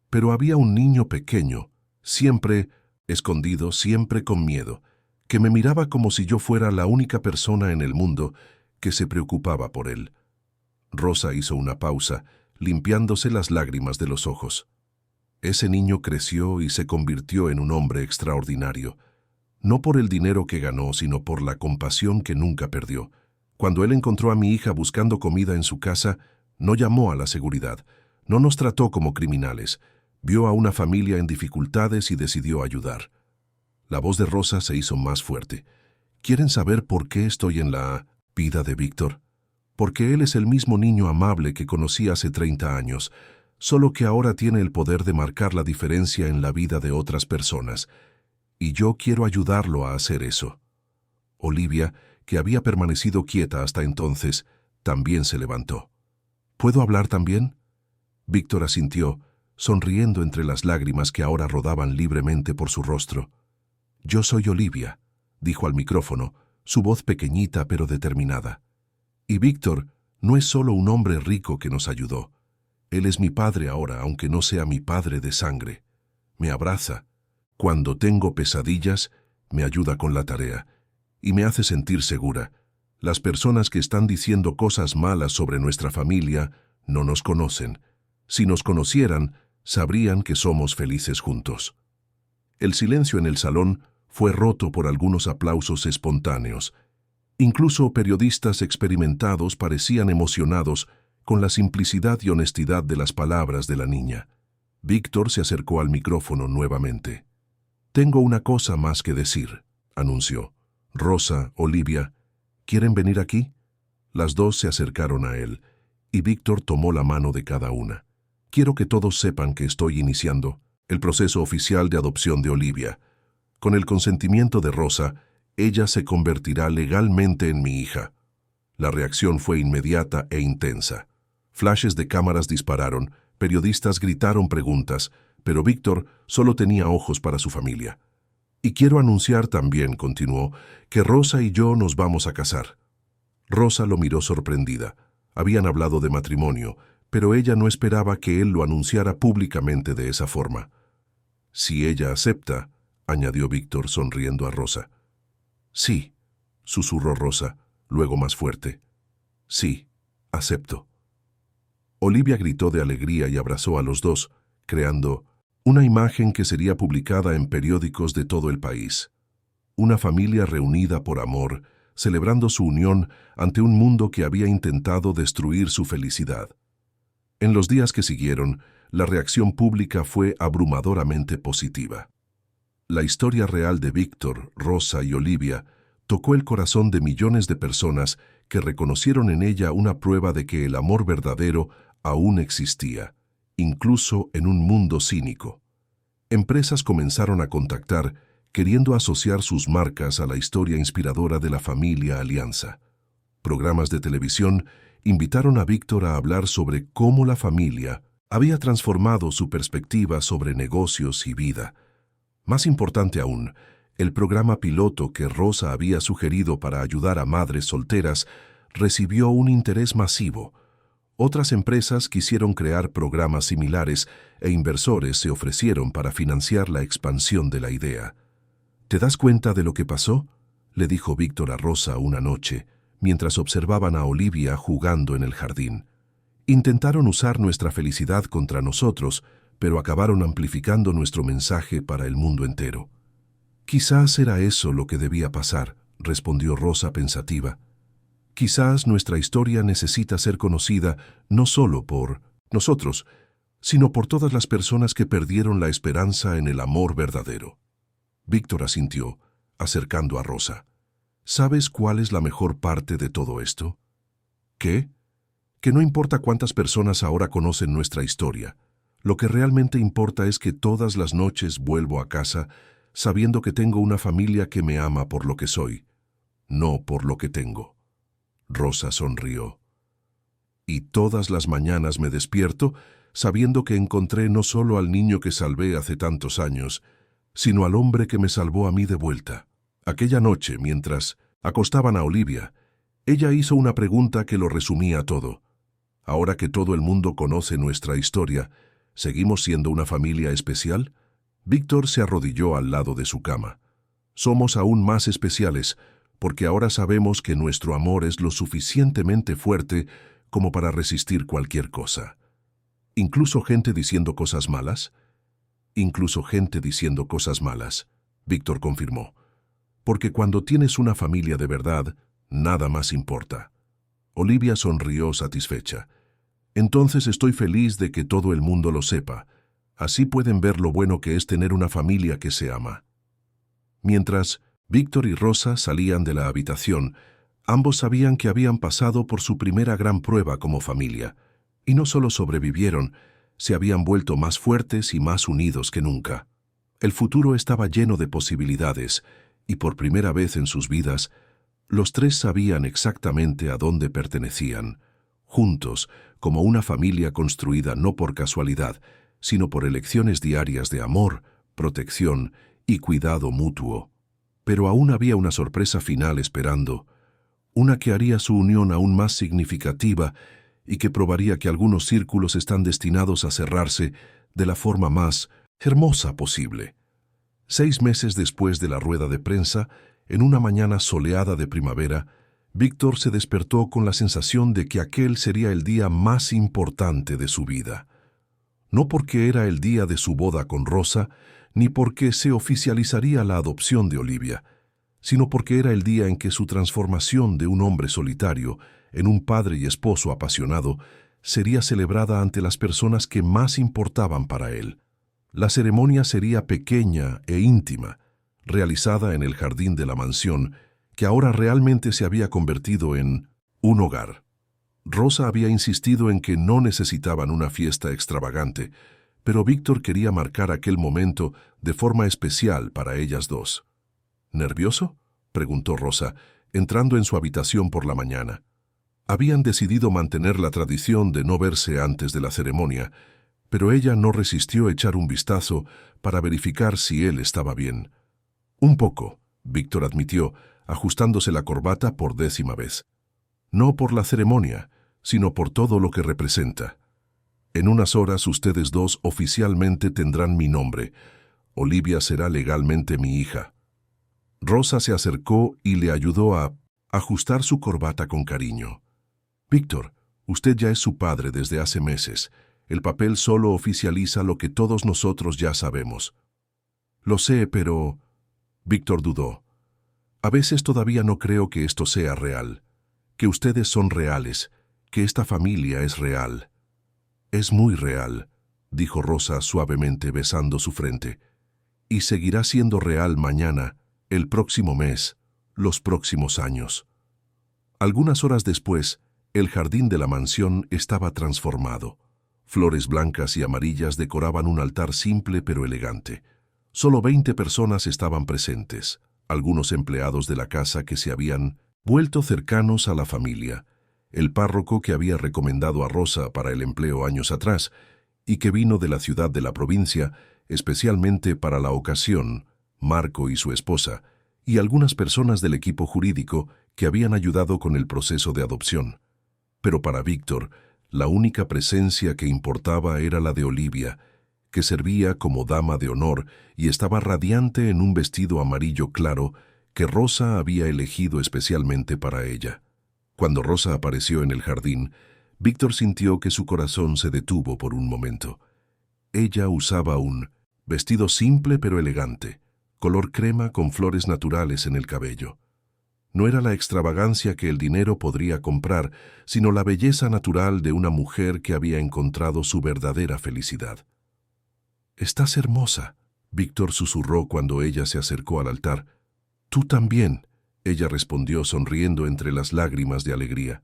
pero había un niño pequeño, siempre escondido, siempre con miedo, que me miraba como si yo fuera la única persona en el mundo que se preocupaba por él. Rosa hizo una pausa, limpiándose las lágrimas de los ojos. Ese niño creció y se convirtió en un hombre extraordinario, no por el dinero que ganó, sino por la compasión que nunca perdió. Cuando él encontró a mi hija buscando comida en su casa, no llamó a la seguridad, no nos trató como criminales, vio a una familia en dificultades y decidió ayudar. La voz de Rosa se hizo más fuerte. ¿Quieren saber por qué estoy en la vida de Víctor? Porque él es el mismo niño amable que conocí hace 30 años, solo que ahora tiene el poder de marcar la diferencia en la vida de otras personas. Y yo quiero ayudarlo a hacer eso. Olivia, que había permanecido quieta hasta entonces, también se levantó. ¿Puedo hablar también? Víctor asintió, sonriendo entre las lágrimas que ahora rodaban libremente por su rostro. Yo soy Olivia, dijo al micrófono, su voz pequeñita pero determinada. Y Víctor no es solo un hombre rico que nos ayudó. Él es mi padre ahora, aunque no sea mi padre de sangre. Me abraza. Cuando tengo pesadillas, me ayuda con la tarea. Y me hace sentir segura. Las personas que están diciendo cosas malas sobre nuestra familia no nos conocen. Si nos conocieran, sabrían que somos felices juntos. El silencio en el salón fue roto por algunos aplausos espontáneos. Incluso periodistas experimentados parecían emocionados con la simplicidad y honestidad de las palabras de la niña. Víctor se acercó al micrófono nuevamente. «Tengo una cosa más que decir», anunció. «Rosa, Olivia, ¿quieren venir aquí?» Las dos se acercaron a él, y Víctor tomó la mano de cada una. «Quiero que todos sepan que estoy iniciando el proceso oficial de adopción de Olivia. Con el consentimiento de Rosa, ella se convertirá legalmente en mi hija». La reacción fue inmediata e intensa. Flashes de cámaras dispararon, periodistas gritaron preguntas, pero Víctor solo tenía ojos para su familia. «Y quiero anunciar también», continuó, «que Rosa y yo nos vamos a casar». Rosa lo miró sorprendida. Habían hablado de matrimonio, pero ella no esperaba que él lo anunciara públicamente de esa forma. «Si ella acepta», añadió Víctor sonriendo a Rosa. «Sí», susurró Rosa, luego más fuerte. «Sí, acepto». Olivia gritó de alegría y abrazó a los dos, creando una imagen que sería publicada en periódicos de todo el país. Una familia reunida por amor, celebrando su unión ante un mundo que había intentado destruir su felicidad. En los días que siguieron, la reacción pública fue abrumadoramente positiva. La historia real de Víctor, Rosa y Olivia tocó el corazón de millones de personas que reconocieron en ella una prueba de que el amor verdadero aún existía, incluso en un mundo cínico. Empresas comenzaron a contactar, queriendo asociar sus marcas a la historia inspiradora de la familia Alianza. Programas de televisión invitaron a Víctor a hablar sobre cómo la familia había transformado su perspectiva sobre negocios y vida. Más importante aún, el programa piloto que Rosa había sugerido para ayudar a madres solteras recibió un interés masivo. Otras empresas quisieron crear programas similares e inversores se ofrecieron para financiar la expansión de la idea. ¿Te das cuenta de lo que pasó?, le dijo Víctor a Rosa una noche, mientras observaban a Olivia jugando en el jardín. Intentaron usar nuestra felicidad contra nosotros, pero acabaron amplificando nuestro mensaje para el mundo entero. Quizás era eso lo que debía pasar, respondió Rosa pensativa. Quizás nuestra historia necesita ser conocida no solo por nosotros, sino por todas las personas que perdieron la esperanza en el amor verdadero. Víctor asintió, acercando a Rosa. ¿Sabes cuál es la mejor parte de todo esto? ¿Qué? Que no importa cuántas personas ahora conocen nuestra historia. Lo que realmente importa es que todas las noches vuelvo a casa sabiendo que tengo una familia que me ama por lo que soy, no por lo que tengo. Rosa sonrió. Y todas las mañanas me despierto sabiendo que encontré no solo al niño que salvé hace tantos años, sino al hombre que me salvó a mí de vuelta. Aquella noche, mientras acostaban a Olivia, ella hizo una pregunta que lo resumía todo. Ahora que todo el mundo conoce nuestra historia, ¿seguimos siendo una familia especial? Víctor se arrodilló al lado de su cama. Somos aún más especiales, porque ahora sabemos que nuestro amor es lo suficientemente fuerte como para resistir cualquier cosa. ¿Incluso gente diciendo cosas malas? Incluso gente diciendo cosas malas, Víctor confirmó. Porque cuando tienes una familia de verdad, nada más importa. Olivia sonrió satisfecha. Entonces estoy feliz de que todo el mundo lo sepa. Así pueden ver lo bueno que es tener una familia que se ama. Mientras Víctor y Rosa salían de la habitación, ambos sabían que habían pasado por su primera gran prueba como familia, y no solo sobrevivieron, se habían vuelto más fuertes y más unidos que nunca. El futuro estaba lleno de posibilidades, y por primera vez en sus vidas, los tres sabían exactamente a dónde pertenecían, juntos, como una familia construida no por casualidad, sino por elecciones diarias de amor, protección y cuidado mutuo. Pero aún había una sorpresa final esperando, una que haría su unión aún más significativa y que probaría que algunos círculos están destinados a cerrarse de la forma más hermosa posible. 6 meses después de la rueda de prensa, en una mañana soleada de primavera, Víctor se despertó con la sensación de que aquel sería el día más importante de su vida. No porque era el día de su boda con Rosa, ni porque se oficializaría la adopción de Olivia, sino porque era el día en que su transformación de un hombre solitario en un padre y esposo apasionado sería celebrada ante las personas que más importaban para él. La ceremonia sería pequeña e íntima, realizada en el jardín de la mansión, que ahora realmente se había convertido en un hogar. Rosa había insistido en que no necesitaban una fiesta extravagante, pero Víctor quería marcar aquel momento de forma especial para ellas dos. ¿Nervioso?, preguntó Rosa, entrando en su habitación por la mañana. Habían decidido mantener la tradición de no verse antes de la ceremonia, pero ella no resistió echar un vistazo para verificar si él estaba bien. Un poco, Víctor admitió, ajustándose la corbata por 10ª vez. No por la ceremonia, sino por todo lo que representa. En unas horas ustedes dos oficialmente tendrán mi nombre. Olivia será legalmente mi hija. Rosa se acercó y le ayudó a ajustar su corbata con cariño. Víctor, usted ya es su padre desde hace meses. El papel solo oficializa lo que todos nosotros ya sabemos. Lo sé, pero... Víctor dudó. A veces todavía no creo que esto sea real, que ustedes son reales, que esta familia es real. Es muy real, dijo Rosa suavemente besando su frente, y seguirá siendo real mañana, el próximo mes, los próximos años. Algunas horas después, el jardín de la mansión estaba transformado. Flores blancas y amarillas decoraban un altar simple pero elegante. Solo 20 personas estaban presentes, algunos empleados de la casa que se habían vuelto cercanos a la familia. el párroco que había recomendado a Rosa para el empleo años atrás y que vino de la ciudad de la provincia especialmente para la ocasión, Marco y su esposa, y algunas personas del equipo jurídico que habían ayudado con el proceso de adopción. Pero para Víctor, la única presencia que importaba era la de Olivia, que servía como dama de honor y estaba radiante en un vestido amarillo claro que Rosa había elegido especialmente para ella. Cuando Rosa apareció en el jardín, Víctor sintió que su corazón se detuvo por un momento. Ella usaba un vestido simple pero elegante, color crema con flores naturales en el cabello. No era la extravagancia que el dinero podría comprar, sino la belleza natural de una mujer que había encontrado su verdadera felicidad. «Estás hermosa», Víctor susurró cuando ella se acercó al altar. «Tú también», ella respondió sonriendo entre las lágrimas de alegría.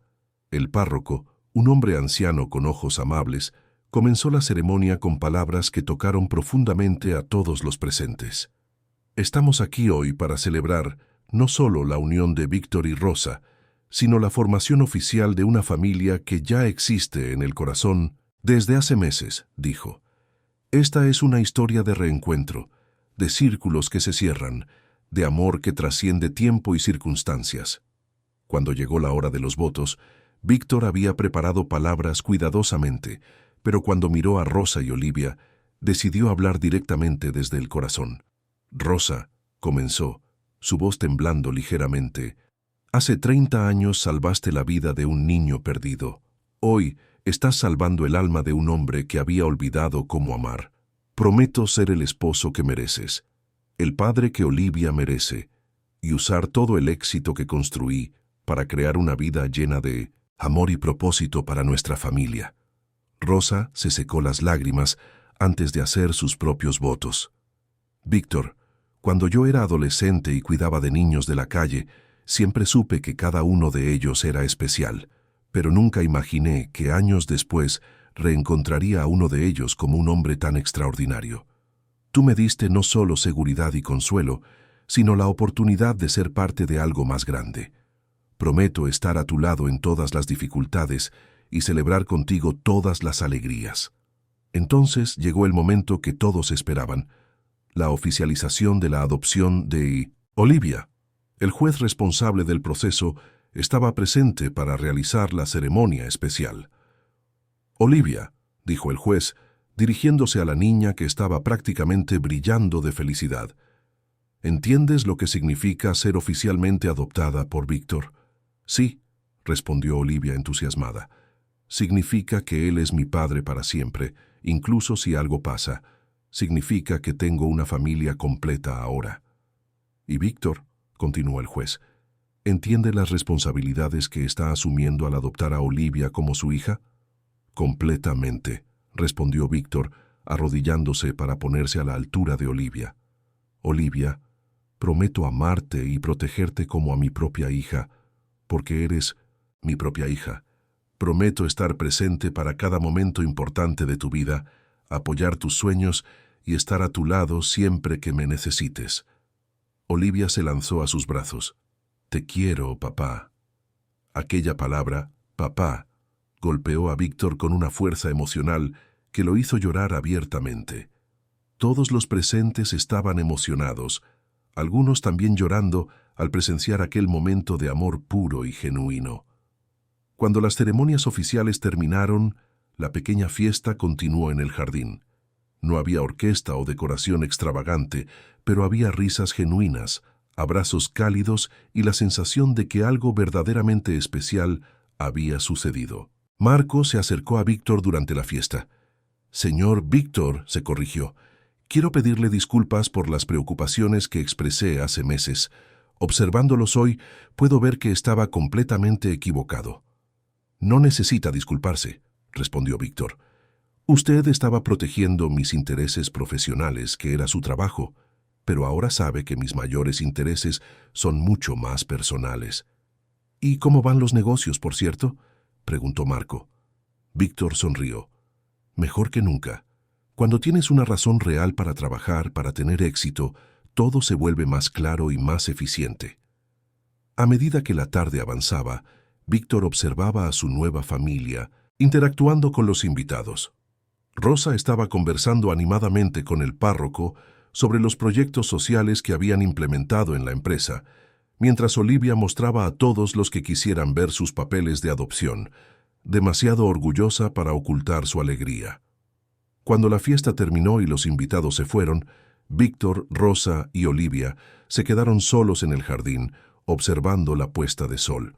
El párroco, un hombre anciano con ojos amables, comenzó la ceremonia con palabras que tocaron profundamente a todos los presentes. «Estamos aquí hoy para celebrar no solo la unión de Víctor y Rosa, sino la formación oficial de una familia que ya existe en el corazón desde hace meses», dijo. «Esta es una historia de reencuentro, de círculos que se cierran, de amor que trasciende tiempo y circunstancias». Cuando llegó la hora de los votos, Víctor había preparado palabras cuidadosamente, pero cuando miró a Rosa y Olivia, decidió hablar directamente desde el corazón. «Rosa», comenzó, su voz temblando ligeramente, «hace 30 años salvaste la vida de un niño perdido. Hoy estás salvando el alma de un hombre que había olvidado cómo amar. Prometo ser el esposo que mereces, el padre que Olivia merece, y usar todo el éxito que construí para crear una vida llena de amor y propósito para nuestra familia». Rosa se secó las lágrimas antes de hacer sus propios votos. «Víctor, cuando yo era adolescente y cuidaba de niños de la calle, siempre supe que cada uno de ellos era especial, pero nunca imaginé que años después reencontraría a uno de ellos como un hombre tan extraordinario. Tú me diste no solo seguridad y consuelo, sino la oportunidad de ser parte de algo más grande. Prometo estar a tu lado en todas las dificultades y celebrar contigo todas las alegrías». Entonces llegó el momento que todos esperaban, la oficialización de la adopción de Olivia. El juez responsable del proceso estaba presente para realizar la ceremonia especial. «Olivia», dijo el juez, dirigiéndose a la niña que estaba prácticamente brillando de felicidad, «¿entiendes lo que significa ser oficialmente adoptada por Víctor?» «Sí», respondió Olivia entusiasmada. «Significa que él es mi padre para siempre, incluso si algo pasa. Significa que tengo una familia completa ahora». «Y Víctor», continuó el juez, «¿entiende las responsabilidades que está asumiendo al adoptar a Olivia como su hija?» «Completamente», respondió Víctor, arrodillándose para ponerse a la altura de Olivia. «Olivia, prometo amarte y protegerte como a mi propia hija, porque eres mi propia hija. Prometo estar presente para cada momento importante de tu vida, apoyar tus sueños y estar a tu lado siempre que me necesites». Olivia se lanzó a sus brazos. «Te quiero, papá». Aquella palabra, papá, golpeó a Víctor con una fuerza emocional que lo hizo llorar abiertamente. Todos los presentes estaban emocionados, algunos también llorando al presenciar aquel momento de amor puro y genuino. Cuando las ceremonias oficiales terminaron, la pequeña fiesta continuó en el jardín. No había orquesta o decoración extravagante, pero había risas genuinas, abrazos cálidos y la sensación de que algo verdaderamente especial había sucedido. Marco se acercó a Víctor durante la fiesta. «Señor Víctor», se corrigió, «quiero pedirle disculpas por las preocupaciones que expresé hace meses. Observándolos hoy, puedo ver que estaba completamente equivocado». «No necesita disculparse», respondió Víctor. «Usted estaba protegiendo mis intereses profesionales, que era su trabajo, pero ahora sabe que mis mayores intereses son mucho más personales». «¿Y cómo van los negocios, por cierto?», preguntó Marco. Víctor sonrió. «Mejor que nunca. Cuando tienes una razón real para trabajar, para tener éxito, todo se vuelve más claro y más eficiente». A medida que la tarde avanzaba, Víctor observaba a su nueva familia, interactuando con los invitados. Rosa estaba conversando animadamente con el párroco sobre los proyectos sociales que habían implementado en la empresa, mientras Olivia mostraba a todos los que quisieran ver sus papeles de adopción, demasiado orgullosa para ocultar su alegría. Cuando la fiesta terminó y los invitados se fueron, Víctor, Rosa y Olivia se quedaron solos en el jardín, observando la puesta de sol.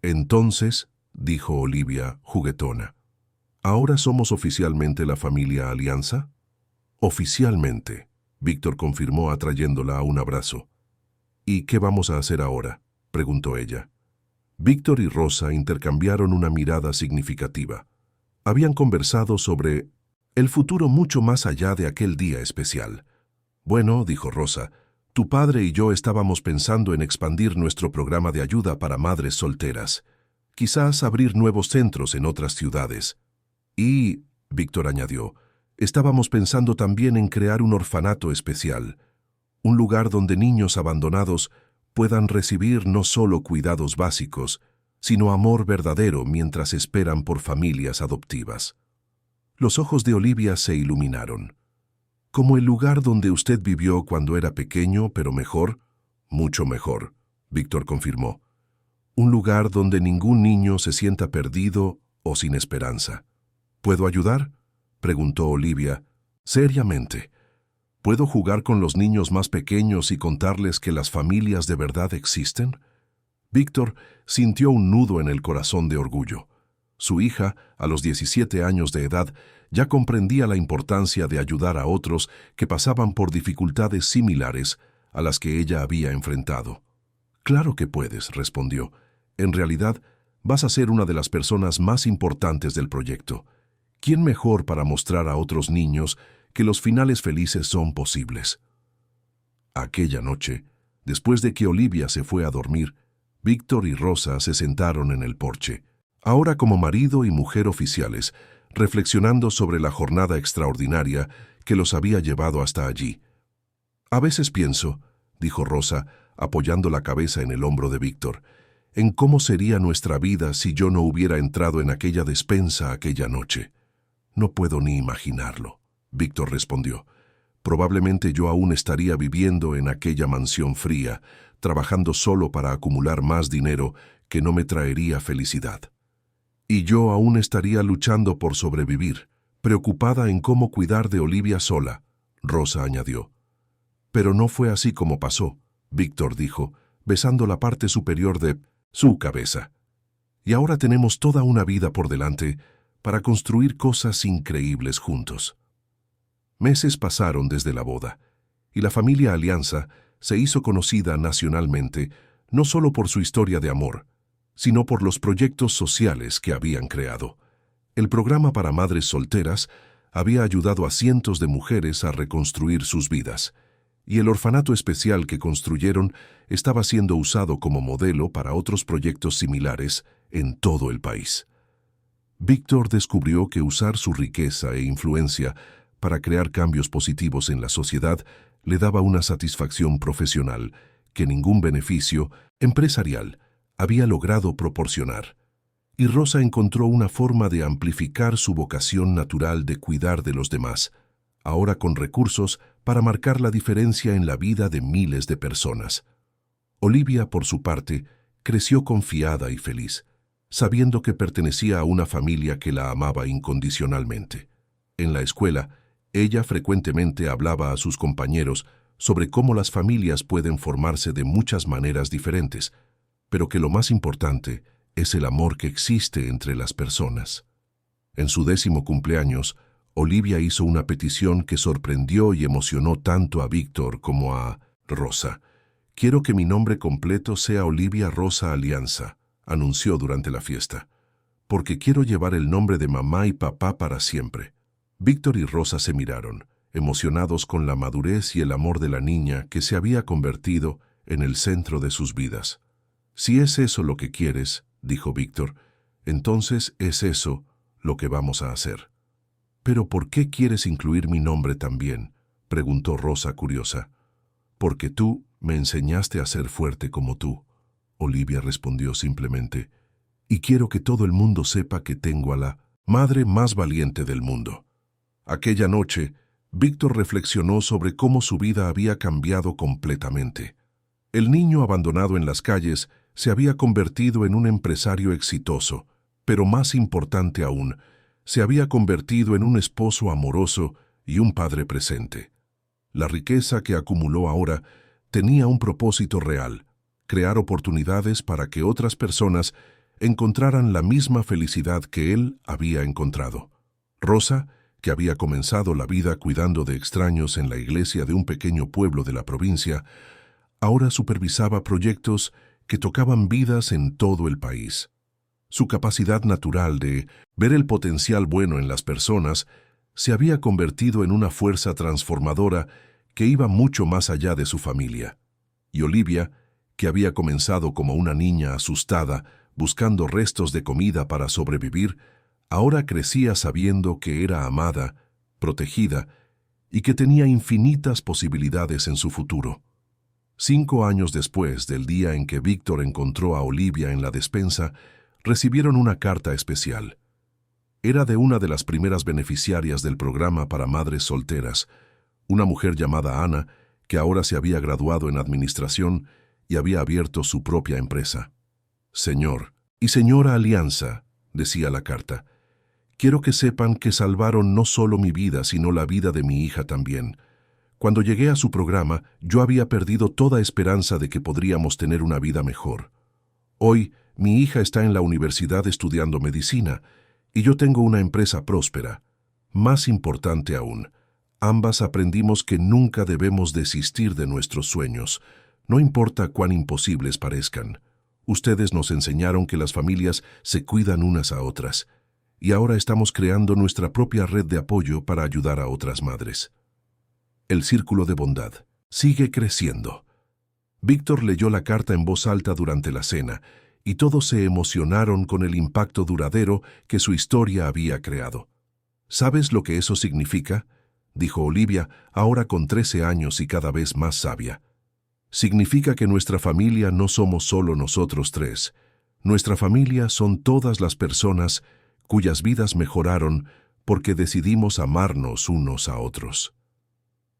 «Entonces», dijo Olivia, juguetona, «¿ahora somos oficialmente la familia Alianza?» «Oficialmente», Víctor confirmó atrayéndola a un abrazo. «¿Y qué vamos a hacer ahora?», preguntó ella. Víctor y Rosa intercambiaron una mirada significativa. Habían conversado sobre el futuro mucho más allá de aquel día especial. «Bueno», dijo Rosa, «tu padre y yo estábamos pensando en expandir nuestro programa de ayuda para madres solteras. Quizás abrir nuevos centros en otras ciudades. Y», Víctor añadió, «estábamos pensando también en crear un orfanato especial, un lugar donde niños abandonados puedan recibir no solo cuidados básicos, sino amor verdadero mientras esperan por familias adoptivas». Los ojos de Olivia se iluminaron. «¿Como el lugar donde usted vivió cuando era pequeño, pero mejor?» «Mucho mejor», Víctor confirmó. «Un lugar donde ningún niño se sienta perdido o sin esperanza». «¿Puedo ayudar?», preguntó Olivia, seriamente. «¿Puedo jugar con los niños más pequeños y contarles que las familias de verdad existen?» Víctor sintió un nudo en el corazón de orgullo. Su hija, a los 17 años de edad, ya comprendía la importancia de ayudar a otros que pasaban por dificultades similares a las que ella había enfrentado. «Claro que puedes», respondió. «En realidad, vas a ser una de las personas más importantes del proyecto. ¿Quién mejor para mostrar a otros niños que los finales felices son posibles?». Aquella noche, después de que Olivia se fue a dormir, Víctor y Rosa se sentaron en el porche, ahora como marido y mujer oficiales, reflexionando sobre la jornada extraordinaria que los había llevado hasta allí. «A veces pienso», dijo Rosa, apoyando la cabeza en el hombro de Víctor, «en cómo sería nuestra vida si yo no hubiera entrado en aquella despensa aquella noche». «No puedo ni imaginarlo», Víctor respondió. «Probablemente yo aún estaría viviendo en aquella mansión fría, trabajando solo para acumular más dinero que no me traería felicidad. Y yo aún estaría luchando por sobrevivir, preocupada en cómo cuidar de Olivia sola», Rosa añadió. «Pero no fue así como pasó», Víctor dijo, besando la parte superior de su cabeza. «Y ahora tenemos toda una vida por delante para construir cosas increíbles juntos». Meses pasaron desde la boda, y la familia Alianza se hizo conocida nacionalmente no solo por su historia de amor, sino por los proyectos sociales que habían creado. El programa para madres solteras había ayudado a cientos de mujeres a reconstruir sus vidas, y el orfanato especial que construyeron estaba siendo usado como modelo para otros proyectos similares en todo el país. Víctor descubrió que usar su riqueza e influencia para crear cambios positivos en la sociedad le daba una satisfacción profesional que ningún beneficio empresarial había logrado proporcionar. Y Rosa encontró una forma de amplificar su vocación natural de cuidar de los demás, ahora con recursos para marcar la diferencia en la vida de miles de personas. Olivia, por su parte, creció confiada y feliz, sabiendo que pertenecía a una familia que la amaba incondicionalmente. En la escuela, ella frecuentemente hablaba a sus compañeros sobre cómo las familias pueden formarse de muchas maneras diferentes, pero que lo más importante es el amor que existe entre las personas. En su 10º cumpleaños, Olivia hizo una petición que sorprendió y emocionó tanto a Víctor como a Rosa. «Quiero que mi nombre completo sea Olivia Rosa Alianza», anunció durante la fiesta, «porque quiero llevar el nombre de mamá y papá para siempre». Víctor y Rosa se miraron, emocionados con la madurez y el amor de la niña que se había convertido en el centro de sus vidas. «Si es eso lo que quieres», dijo Víctor, «entonces es eso lo que vamos a hacer». «¿Pero por qué quieres incluir mi nombre también?», preguntó Rosa curiosa. «Porque tú me enseñaste a ser fuerte como tú», Olivia respondió simplemente. y quiero que todo el mundo sepa que tengo a la madre más valiente del mundo. Aquella noche, Víctor reflexionó sobre cómo su vida había cambiado completamente. El niño abandonado en las calles se había convertido en un empresario exitoso, pero más importante aún, se había convertido en un esposo amoroso y un padre presente. La riqueza que acumuló ahora tenía un propósito real: crear oportunidades para que otras personas encontraran la misma felicidad que él había encontrado. Rosa, que había comenzado la vida cuidando de extraños en la iglesia de un pequeño pueblo de la provincia, ahora supervisaba proyectos que tocaban vidas en todo el país. Su capacidad natural de ver el potencial bueno en las personas se había convertido en una fuerza transformadora que iba mucho más allá de su familia. Y Olivia, que había comenzado como una niña asustada, buscando restos de comida para sobrevivir, ahora crecía sabiendo que era amada, protegida y que tenía infinitas posibilidades en su futuro. 5 años después del día en que Víctor encontró a Olivia en la despensa, recibieron una carta especial. Era de una de las primeras beneficiarias del programa para madres solteras, una mujer llamada Ana, que ahora se había graduado en administración y había abierto su propia empresa. Señor y señora Alianza, decía la carta, quiero que sepan que salvaron no solo mi vida, sino la vida de mi hija también. Cuando llegué a su programa, yo había perdido toda esperanza de que podríamos tener una vida mejor. Hoy, mi hija está en la universidad estudiando medicina, y yo tengo una empresa próspera. Más importante aún, ambas aprendimos que nunca debemos desistir de nuestros sueños, no importa cuán imposibles parezcan. Ustedes nos enseñaron que las familias se cuidan unas a otras, y ahora estamos creando nuestra propia red de apoyo para ayudar a otras madres. El círculo de bondad sigue creciendo. Víctor leyó la carta en voz alta durante la cena, y todos se emocionaron con el impacto duradero que su historia había creado. ¿Sabes lo que eso significa?, dijo Olivia, ahora con 13 años y cada vez más sabia. Significa que nuestra familia no somos solo nosotros tres. Nuestra familia son todas las personas cuyas vidas mejoraron porque decidimos amarnos unos a otros.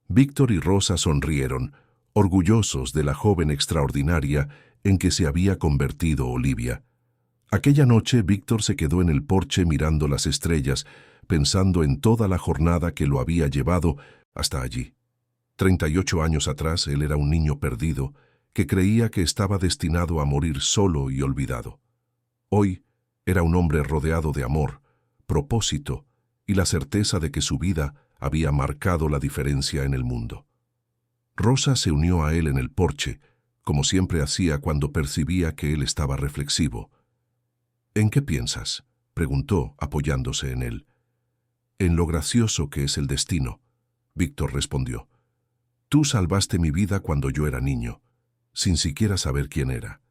Víctor y Rosa sonrieron, orgullosos de la joven extraordinaria en que se había convertido Olivia. Aquella noche Víctor se quedó en el porche mirando las estrellas, pensando en toda la jornada que lo había llevado hasta allí. 38 años atrás él era un niño perdido que creía que estaba destinado a morir solo y olvidado. Hoy era un hombre rodeado de amor, propósito y la certeza de que su vida había marcado la diferencia en el mundo. Rosa se unió a él en el porche, como siempre hacía cuando percibía que él estaba reflexivo. «¿En qué piensas?», preguntó, apoyándose en él. «En lo gracioso que es el destino», Víctor respondió. «Tú salvaste mi vida cuando yo era niño, sin siquiera saber quién era.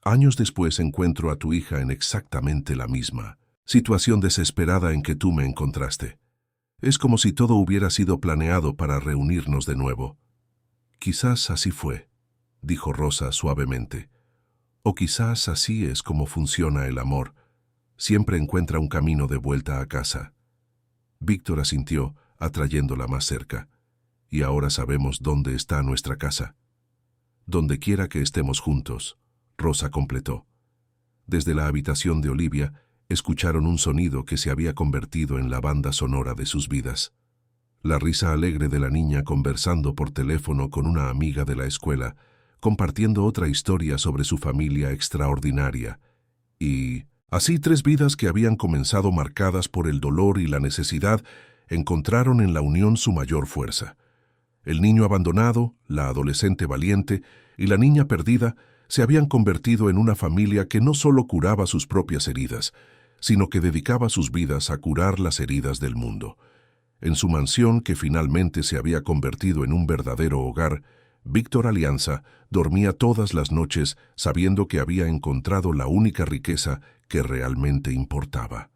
Años después encuentro a tu hija en exactamente la misma situación desesperada en que tú me encontraste. Es como si todo hubiera sido planeado para reunirnos de nuevo». «Quizás así fue», dijo Rosa suavemente. «O quizás así es como funciona el amor. Siempre encuentra un camino de vuelta a casa». Víctor asintió, atrayéndola más cerca. «Y ahora sabemos dónde está nuestra casa». «Donde quiera que estemos juntos», Rosa completó. Desde la habitación de Olivia, escucharon un sonido que se había convertido en la banda sonora de sus vidas. La risa alegre de la niña conversando por teléfono con una amiga de la escuela, compartiendo otra historia sobre su familia extraordinaria. Y así 3 vidas que habían comenzado marcadas por el dolor y la necesidad encontraron en la unión su mayor fuerza. El niño abandonado, la adolescente valiente y la niña perdida se habían convertido en una familia que no solo curaba sus propias heridas, sino que dedicaba sus vidas a curar las heridas del mundo. En su mansión, que finalmente se había convertido en un verdadero hogar, Víctor Alianza dormía todas las noches sabiendo que había encontrado la única riqueza que realmente importaba.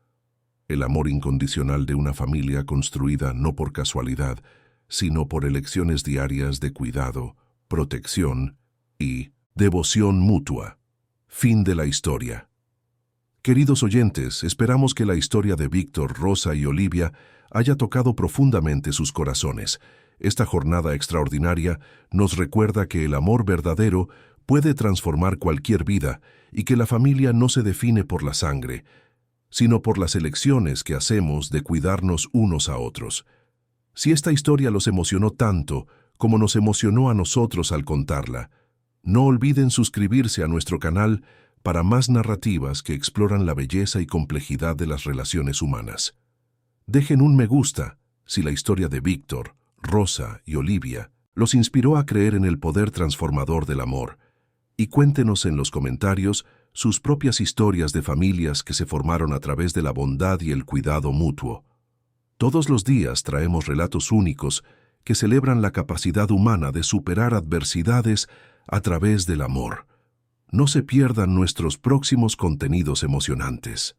El amor incondicional de una familia construida no por casualidad, sino por elecciones diarias de cuidado, protección y devoción mutua. Fin de la historia. Queridos oyentes, esperamos que la historia de Víctor, Rosa y Olivia haya tocado profundamente sus corazones. Esta jornada extraordinaria nos recuerda que el amor verdadero puede transformar cualquier vida y que la familia no se define por la sangre, sino por las elecciones que hacemos de cuidarnos unos a otros. Si esta historia los emocionó tanto como nos emocionó a nosotros al contarla, no olviden suscribirse a nuestro canal para más narrativas que exploran la belleza y complejidad de las relaciones humanas. Dejen un me gusta si la historia de Víctor, Rosa y Olivia los inspiró a creer en el poder transformador del amor, y cuéntenos en los comentarios sus propias historias de familias que se formaron a través de la bondad y el cuidado mutuo. Todos los días traemos relatos únicos que celebran la capacidad humana de superar adversidades a través del amor. No se pierdan nuestros próximos contenidos emocionantes.